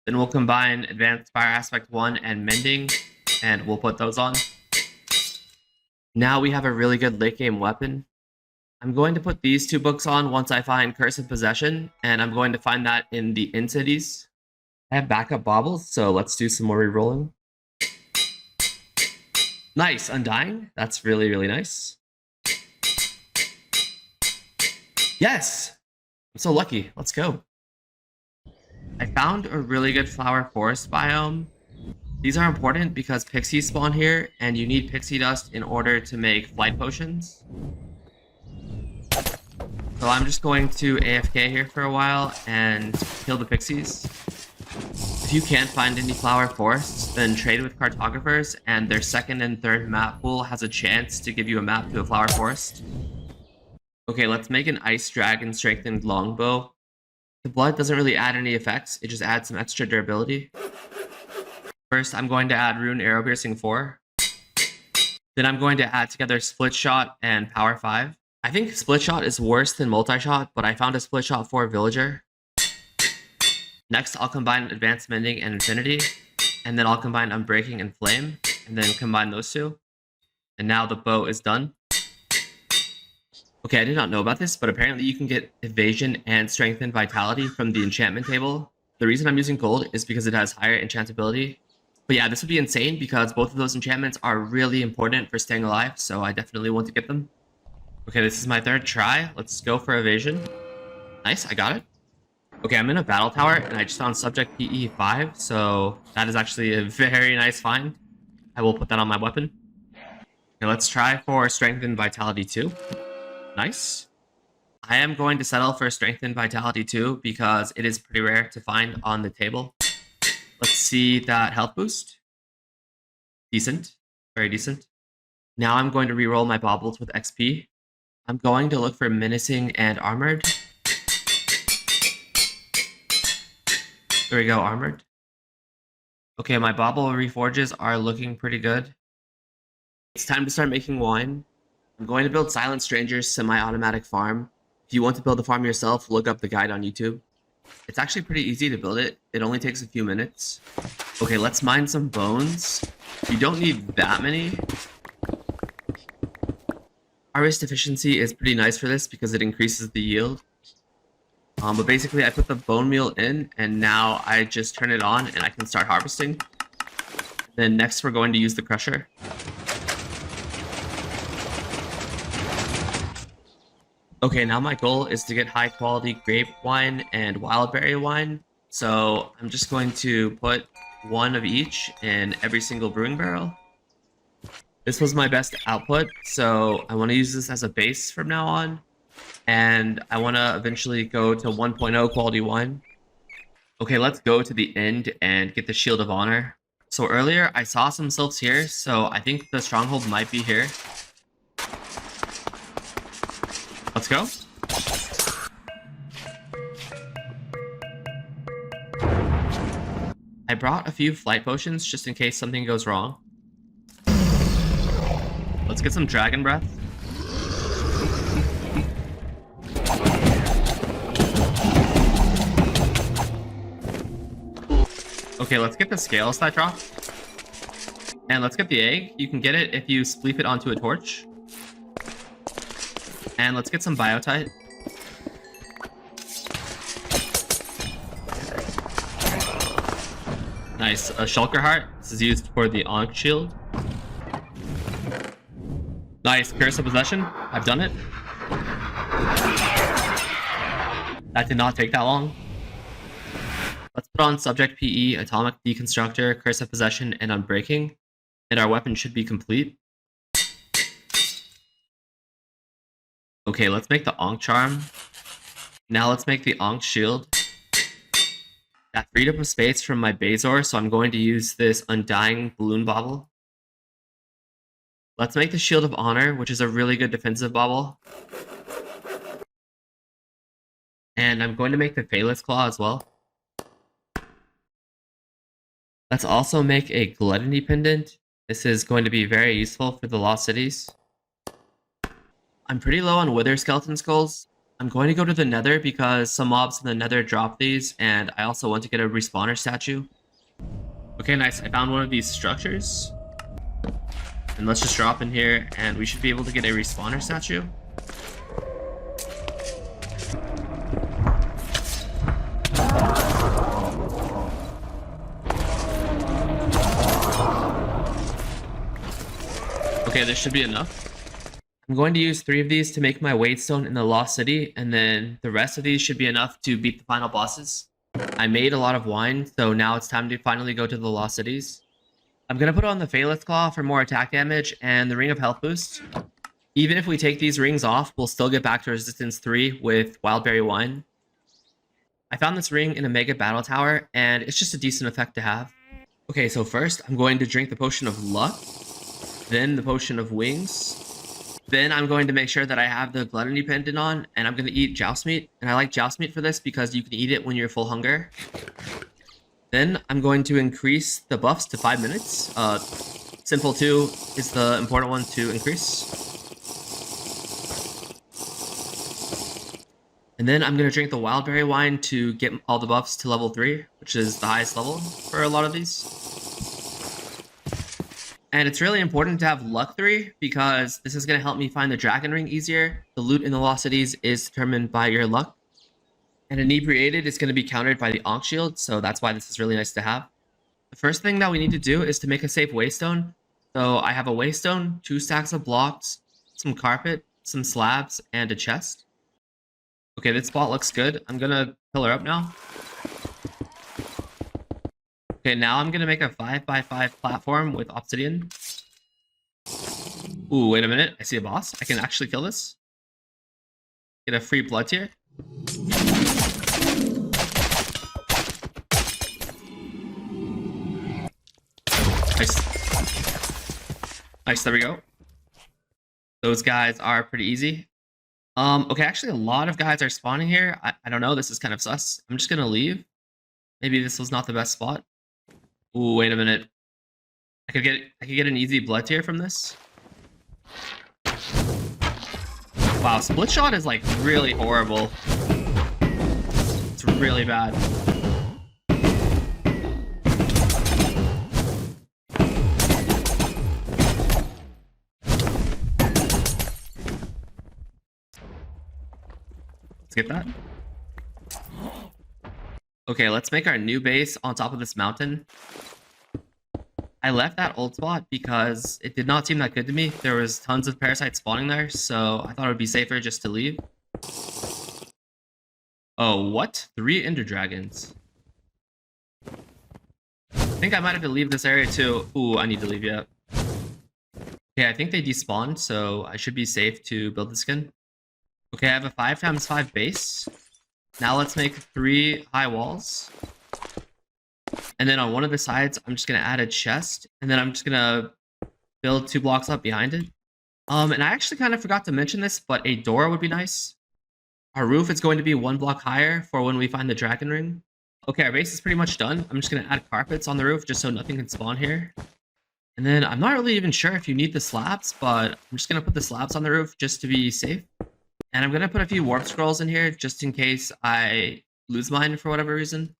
Then we'll combine Advanced Fire Aspect 1 and Mending, and we'll put those on. Now we have a really good late game weapon. I'm going to put these 2 books on once I find Curse of Possession, and I'm going to find that in the in-cities. I have backup baubles, so let's do some more rerolling. Nice, Undying. That's really, really nice. Yes! I'm so lucky. Let's go. I found a really good flower forest biome. These are important because pixies spawn here, and you need pixie dust in order to make flight potions. So I'm just going to AFK here for a while and kill the pixies. If you can't find any flower forests, then trade with cartographers, and their 2nd and 3rd map pool has a chance to give you a map to a flower forest. Okay, let's make an Ice Dragon Strengthened Longbow. The blood doesn't really add any effects, it just adds some extra durability. First, I'm going to add Rune Arrow Piercing 4. Then I'm going to add together Split Shot and Power 5. I think Split Shot is worse than Multi-Shot, but I found a Split Shot for Villager. Next, I'll combine Advanced Mending and Infinity, and then I'll combine Unbreaking and Flame, and then combine those 2. And now the bow is done. Okay, I did not know about this, but apparently you can get Evasion and Strengthened Vitality from the enchantment table. The reason I'm using gold is because it has higher enchantability. But yeah, this would be insane because both of those enchantments are really important for staying alive, so I definitely want to get them. Okay, this is my 3rd try. Let's go for Evasion. Nice, I got it. Okay, I'm in a battle tower, and I just found Subject PE 5, so that is actually a very nice find. I will put that on my weapon. Okay, let's try for Strengthened Vitality 2. Nice. I am going to settle for Strengthened Vitality 2 because it is pretty rare to find on the table. Let's see that health boost. Decent. Very decent. Now I'm going to reroll my baubles with XP. I'm going to look for Menacing and Armored. There we go, Armored. Okay, my bauble reforges are looking pretty good. It's time to start making wine. I'm going to build Silent Stranger's semi-automatic farm. If you want to build a farm yourself, look up the guide on YouTube. It's actually pretty easy to build it. It only takes a few minutes. Okay, let's mine some bones. You don't need that many. Harvest efficiency is pretty nice for this because it increases the yield. But basically I put the bone meal in and now I just turn it on and I can start harvesting. Then next we're going to use the crusher. Okay, now my goal is to get high quality grape wine and wild berry wine. So I'm just going to put 1 of each in every single brewing barrel. This was my best output, so I want to use this as a base from now on. And I want to eventually go to 1.0 quality wine. Okay, let's go to the end and get the Shield of Honor. So earlier I saw some sylphs here, so I think the stronghold might be here. Let's go. I brought a few flight potions just in case something goes wrong. Let's get some dragon breath. Okay, let's get the scales that drop. And let's get the egg. You can get it if you spleef it onto a torch. And let's get some biotite. Nice. A shulker heart. This is used for the Ankh shield. Nice. Curse of possession. I've done it. That did not take that long. Let's put on subject PE, atomic deconstructor, curse of possession, and unbreaking. And our weapon should be complete. Okay, let's make the Ankh charm. Now let's make the Ankh shield. That freed up a space from my Bazor, so I'm going to use this undying balloon bauble. Let's make the Shield of Honor, which is a really good defensive bauble. And I'm going to make the Phaelus Claw as well. Let's also make a Gluttony Pendant. This is going to be very useful for the Lost Cities. I'm pretty low on Wither Skeleton Skulls. I'm going to go to the Nether because some mobs in the Nether drop these, and I also want to get a respawner statue. Okay, nice. I found one of these structures. And let's just drop in here, and we should be able to get a respawner statue. Okay, this should be enough. I'm going to use 3 of these to make my Waystone in the Lost City, and then the rest of these should be enough to beat the final bosses. I made a lot of wine, so now it's time to finally go to the Lost Cities. I'm going to put on the Phaelus Claw for more attack damage and the Ring of Health boost. Even if we take these rings off, we'll still get back to Resistance 3 with Wildberry Wine. I found this ring in a Mega Battle Tower, and it's just a decent effect to have. Okay, so first, I'm going to drink the Potion of Luck, then the Potion of Wings. Then I'm going to make sure that I have the Gluttony Pendant on, and I'm going to eat joust meat. And I like joust meat for this because you can eat it when you're full hunger. Then I'm going to increase the buffs to 5 minutes. Simple 2 is the important one to increase. And then I'm going to drink the Wildberry Wine to get all the buffs to level 3, which is the highest level for a lot of these. And it's really important to have Luck 3 because this is going to help me find the Dragon Ring easier. The loot in the Lost Cities is determined by your luck. And Inebriated is going to be countered by the Ankh shield, so that's why this is really nice to have. The first thing that we need to do is to make a safe Waystone. So I have a Waystone, 2 stacks of blocks, some carpet, some slabs, and a chest. Okay, this spot looks good. I'm going to pillar up now. Okay, now I'm going to make a 5x5 platform with obsidian. Ooh, wait a minute. I see a boss. I can actually kill this. Get a free blood tier. Nice. Nice, there we go. Those guys are pretty easy. Okay, actually a lot of guys are spawning here. I don't know, this is kind of sus. I'm just going to leave. Maybe this was not the best spot. Ooh, wait a minute. I could get an easy blood tier from this. Wow, split shot is like really horrible. It's really bad. Let's get that. Okay, let's make our new base on top of this mountain. I left that old spot because it did not seem that good to me. There was tons of parasites spawning there, so I thought it would be safer just to leave. Oh, what? 3 ender dragons. I think I might have to leave this area too. Ooh, I need to leave yet. Okay, I think they despawned, so I should be safe to build the skin. Okay, I have a 5x5 base. Now let's make 3 high walls. And then on one of the sides, I'm just going to add a chest. And then I'm just going to build 2 blocks up behind it. And I actually kind of forgot to mention this, but a door would be nice. Our roof is going to be 1 block higher for when we find the dragon ring. Okay, our base is pretty much done. I'm just gonna add carpets on the roof just so nothing can spawn here. And then I'm not really even sure if you need the slabs, but I'm just gonna put the slabs on the roof just to be safe. And I'm gonna put a few warp scrolls in here just in case I lose mine for whatever reason.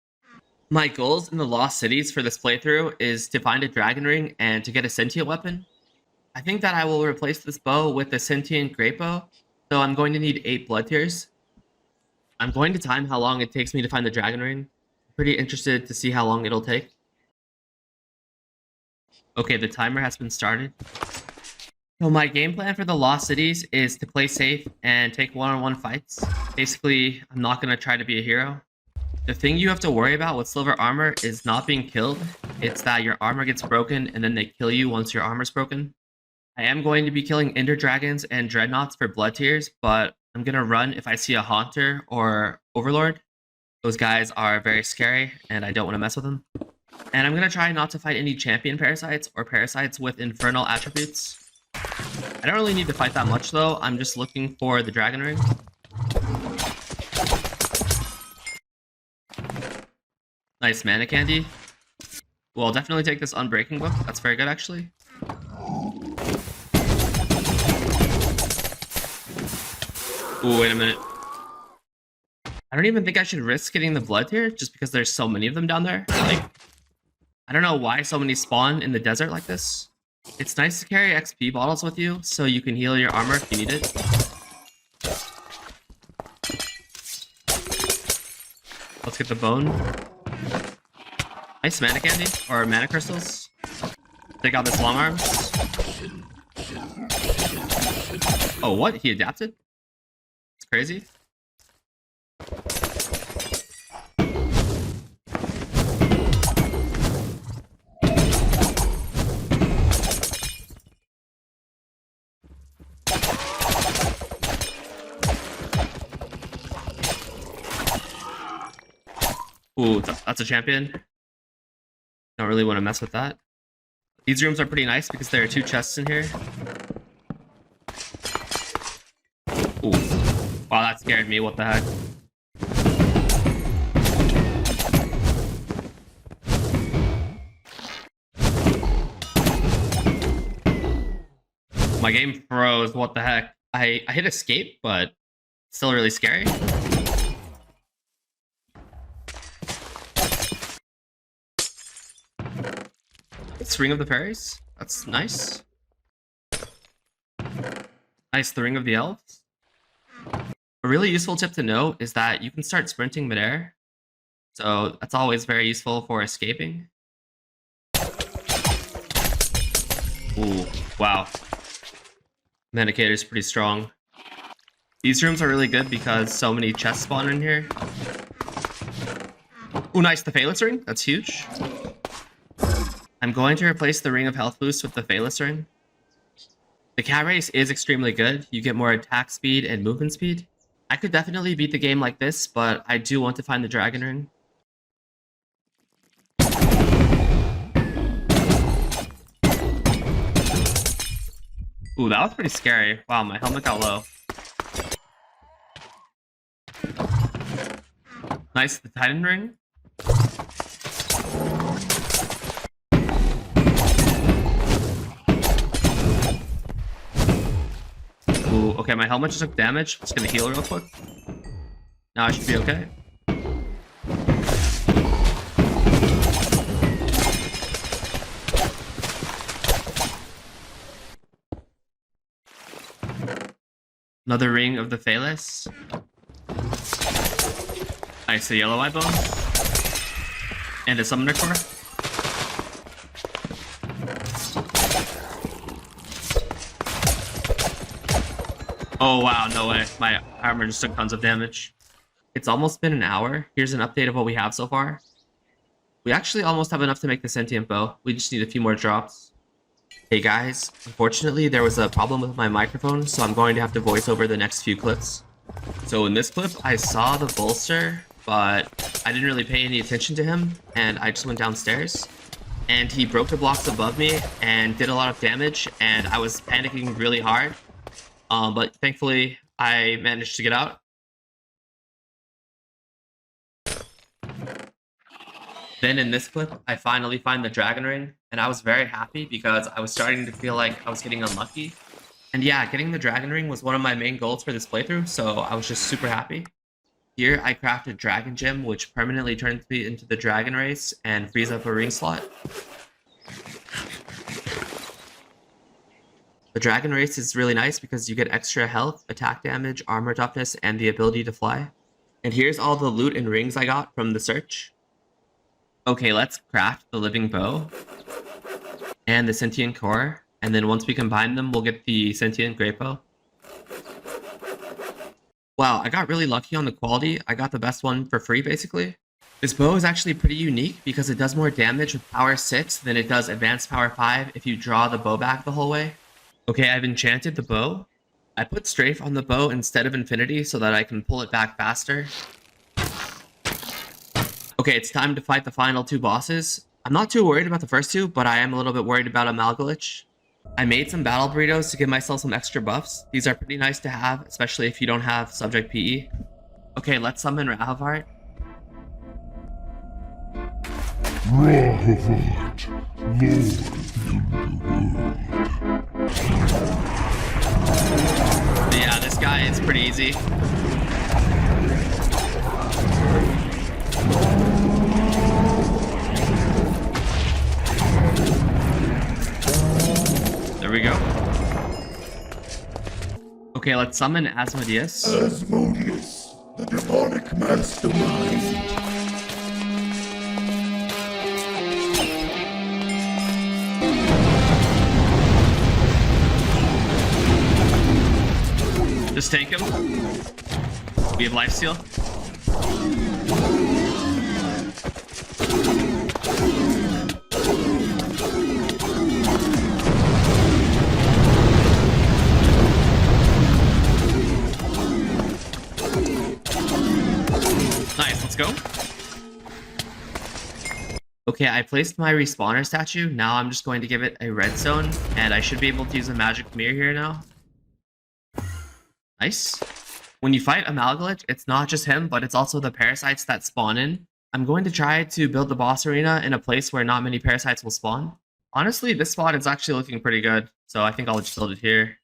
My goals in the Lost Cities for this playthrough is to find a dragon ring and to get a sentient weapon. I think that I will replace this bow with a sentient great bow, so I'm going to need 8 blood tears. I'm going to time how long it takes me to find the dragon ring. I'm pretty interested to see how long it'll take. Okay, the timer has been started. So my game plan for the Lost Cities is to play safe and take one-on-one fights. Basically, I'm not going to try to be a hero. The thing you have to worry about with silver armor is not being killed. It's that your armor gets broken and then they kill you once your armor's broken. I am going to be killing ender dragons and dreadnoughts for blood tears, but I'm going to run if I see a haunter or overlord. Those guys are very scary and I don't want to mess with them. And I'm going to try not to fight any champion parasites or parasites with infernal attributes. I don't really need to fight that much though. I'm just looking for the dragon ring. Nice mana candy. Well, I'll definitely take this unbreaking book. That's very good actually. Ooh, wait a minute. I don't even think I should risk getting the blood here just because there's so many of them down there. Like, I don't know why so many spawn in the desert like this. It's nice to carry XP bottles with you so you can heal your armor if you need it. Let's get the bone. Nice mana candy or mana crystals. Take out this long arms. Oh, what? He adapted? It's crazy. Ooh, that's a champion. Don't really want to mess with that. These rooms are pretty nice because there are 2 chests in here. Ooh. Wow, that scared me. What the heck? My game froze. What the heck? I hit escape, but still really scary. It's Ring of the Fairies. That's nice. Nice, the Ring of the Elves. A really useful tip to know is that you can start sprinting midair. So that's always very useful for escaping. Ooh, wow. Medicator is pretty strong. These rooms are really good because so many chests spawn in here. Ooh, nice, the Phalus Ring. That's huge. I'm going to replace the Ring of Health Boost with the Phalus Ring. The cat race is extremely good. You get more attack speed and movement speed. I could definitely beat the game like this, but I do want to find the dragon ring. Ooh, that was pretty scary. Wow, my helmet got low. Nice, the Titan ring. Ooh, okay, my helmet just took damage. I'm just gonna heal real quick. Now I should be okay. Another ring of the Phalus. Nice, a yellow eye bone. And a summoner core. Oh wow, no way. My armor just took tons of damage. It's almost been an hour. Here's an update of what we have so far. We actually almost have enough to make the sentient bow. We just need a few more drops. Hey guys, unfortunately there was a problem with my microphone, so I'm going to have to voice over the next few clips. So in this clip, I saw the bolster, but I didn't really pay any attention to him, and I just went downstairs. And he broke the blocks above me and did a lot of damage, and I was panicking really hard. But thankfully, I managed to get out. Then in this clip, I finally find the dragon ring, and I was very happy because I was starting to feel like I was getting unlucky. And yeah, getting the dragon ring was one of my main goals for this playthrough, so I was just super happy. Here, I crafted Dragon Gem, which permanently turns me into the Dragon Race and frees up a ring slot. The Dragon Race is really nice because you get extra health, attack damage, armor toughness, and the ability to fly. And here's all the loot and rings I got from the search. Okay, let's craft the living bow and the sentient core, and then once we combine them, we'll get the sentient great bow. Wow, I got really lucky on the quality. I got the best one for free, basically. This bow is actually pretty unique because it does more damage with power 6 than it does advanced power 5 if you draw the bow back the whole way. Okay, I've enchanted the bow. I put strafe on the bow instead of infinity so that I can pull it back faster. Okay, it's time to fight the final 2 bosses. I'm not too worried about the first 2, but I am a little bit worried about Amalgalich. I made some battle burritos to give myself some extra buffs. These are pretty nice to have, especially if you don't have subject PE. Okay, let's summon Rahavart. Rahavart, Lord But yeah, this guy is pretty easy. There we go. Okay, let's summon Asmodeus. Asmodeus, the demonic mastermind. Just tank him. We have lifesteal. Nice, let's go. Okay, I placed my respawner statue. Now I'm just going to give it a redstone, and I should be able to use a magic mirror here now. Nice. When you fight Amalgalich, it's not just him, but it's also the parasites that spawn in. I'm going to try to build the boss arena in a place where not many parasites will spawn. Honestly, this spot is actually looking pretty good, so I think I'll just build it here.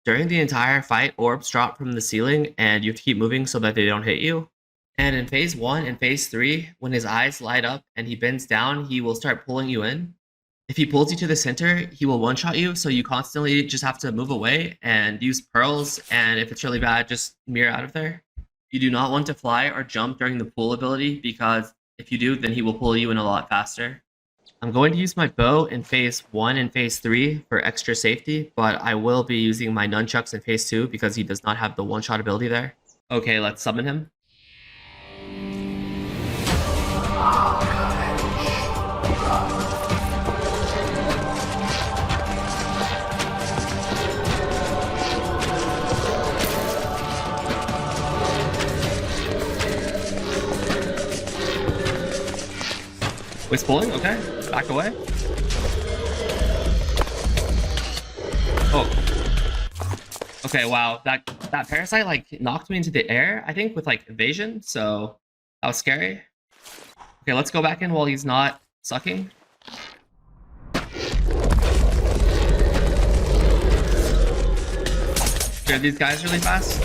During the entire fight, orbs drop from the ceiling, and you have to keep moving so that they don't hit you. And in phase 1 and phase 3, when his eyes light up and he bends down, he will start pulling you in. If he pulls you to the center, he will one-shot you, so you constantly just have to move away and use pearls, and if it's really bad, just mirror out of there. You do not want to fly or jump during the pull ability, because if you do, then he will pull you in a lot faster. I'm going to use my bow in phase 1 and phase 3 for extra safety, but I will be using my nunchucks in phase 2 because he does not have the one-shot ability there. Okay, let's summon him. Waste pulling, okay. Back away. Oh. Okay, wow. That parasite like knocked me into the air, I think, with like evasion, so that was scary. Okay, let's go back in while he's not sucking. Clear these guys really fast.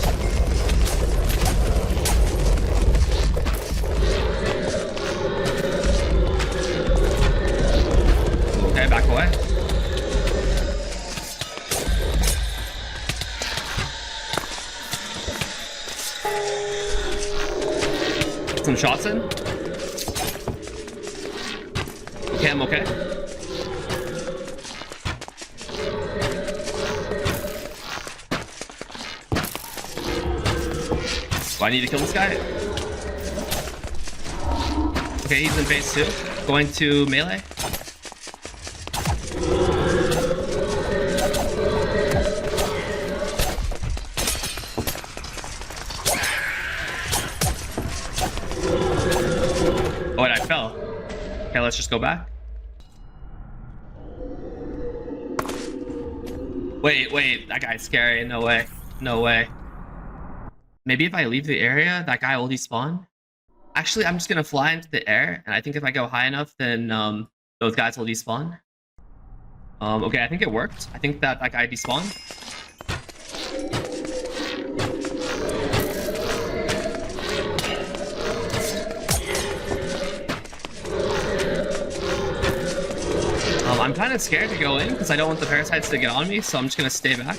Okay, back away. Some shots in. Okay, I'm okay. Do I need to kill this guy? Okay, he's in phase 2. Going to melee. Oh, and I fell. Okay, let's just go back. Wait, that guy's scary. No way. No way. Maybe if I leave the area, that guy will despawn? Actually, I'm just gonna fly into the air, and I think if I go high enough, then those guys will despawn. Okay, I think it worked. I think that guy despawned. I'm kind of scared to go in because I don't want the parasites to get on me, so I'm just gonna stay back.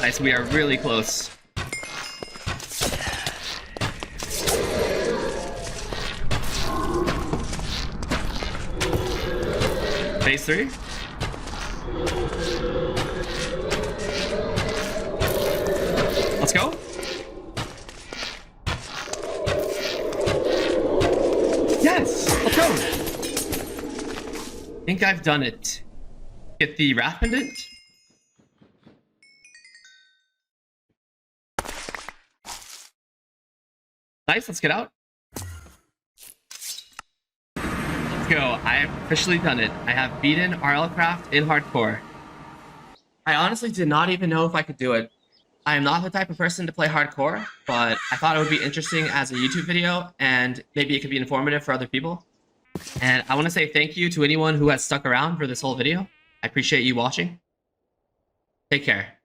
Nice, we are really close. Phase 3. Let's go. Yes, let's go. I think I've done it. Get the Wrath Pendant. Nice, let's get out. Let's go. I have officially done it. I have beaten RLCraft in hardcore. I honestly did not even know if I could do it. I am not the type of person to play hardcore, but I thought it would be interesting as a YouTube video, and maybe it could be informative for other people. And I want to say thank you to anyone who has stuck around for this whole video. I appreciate you watching. Take care.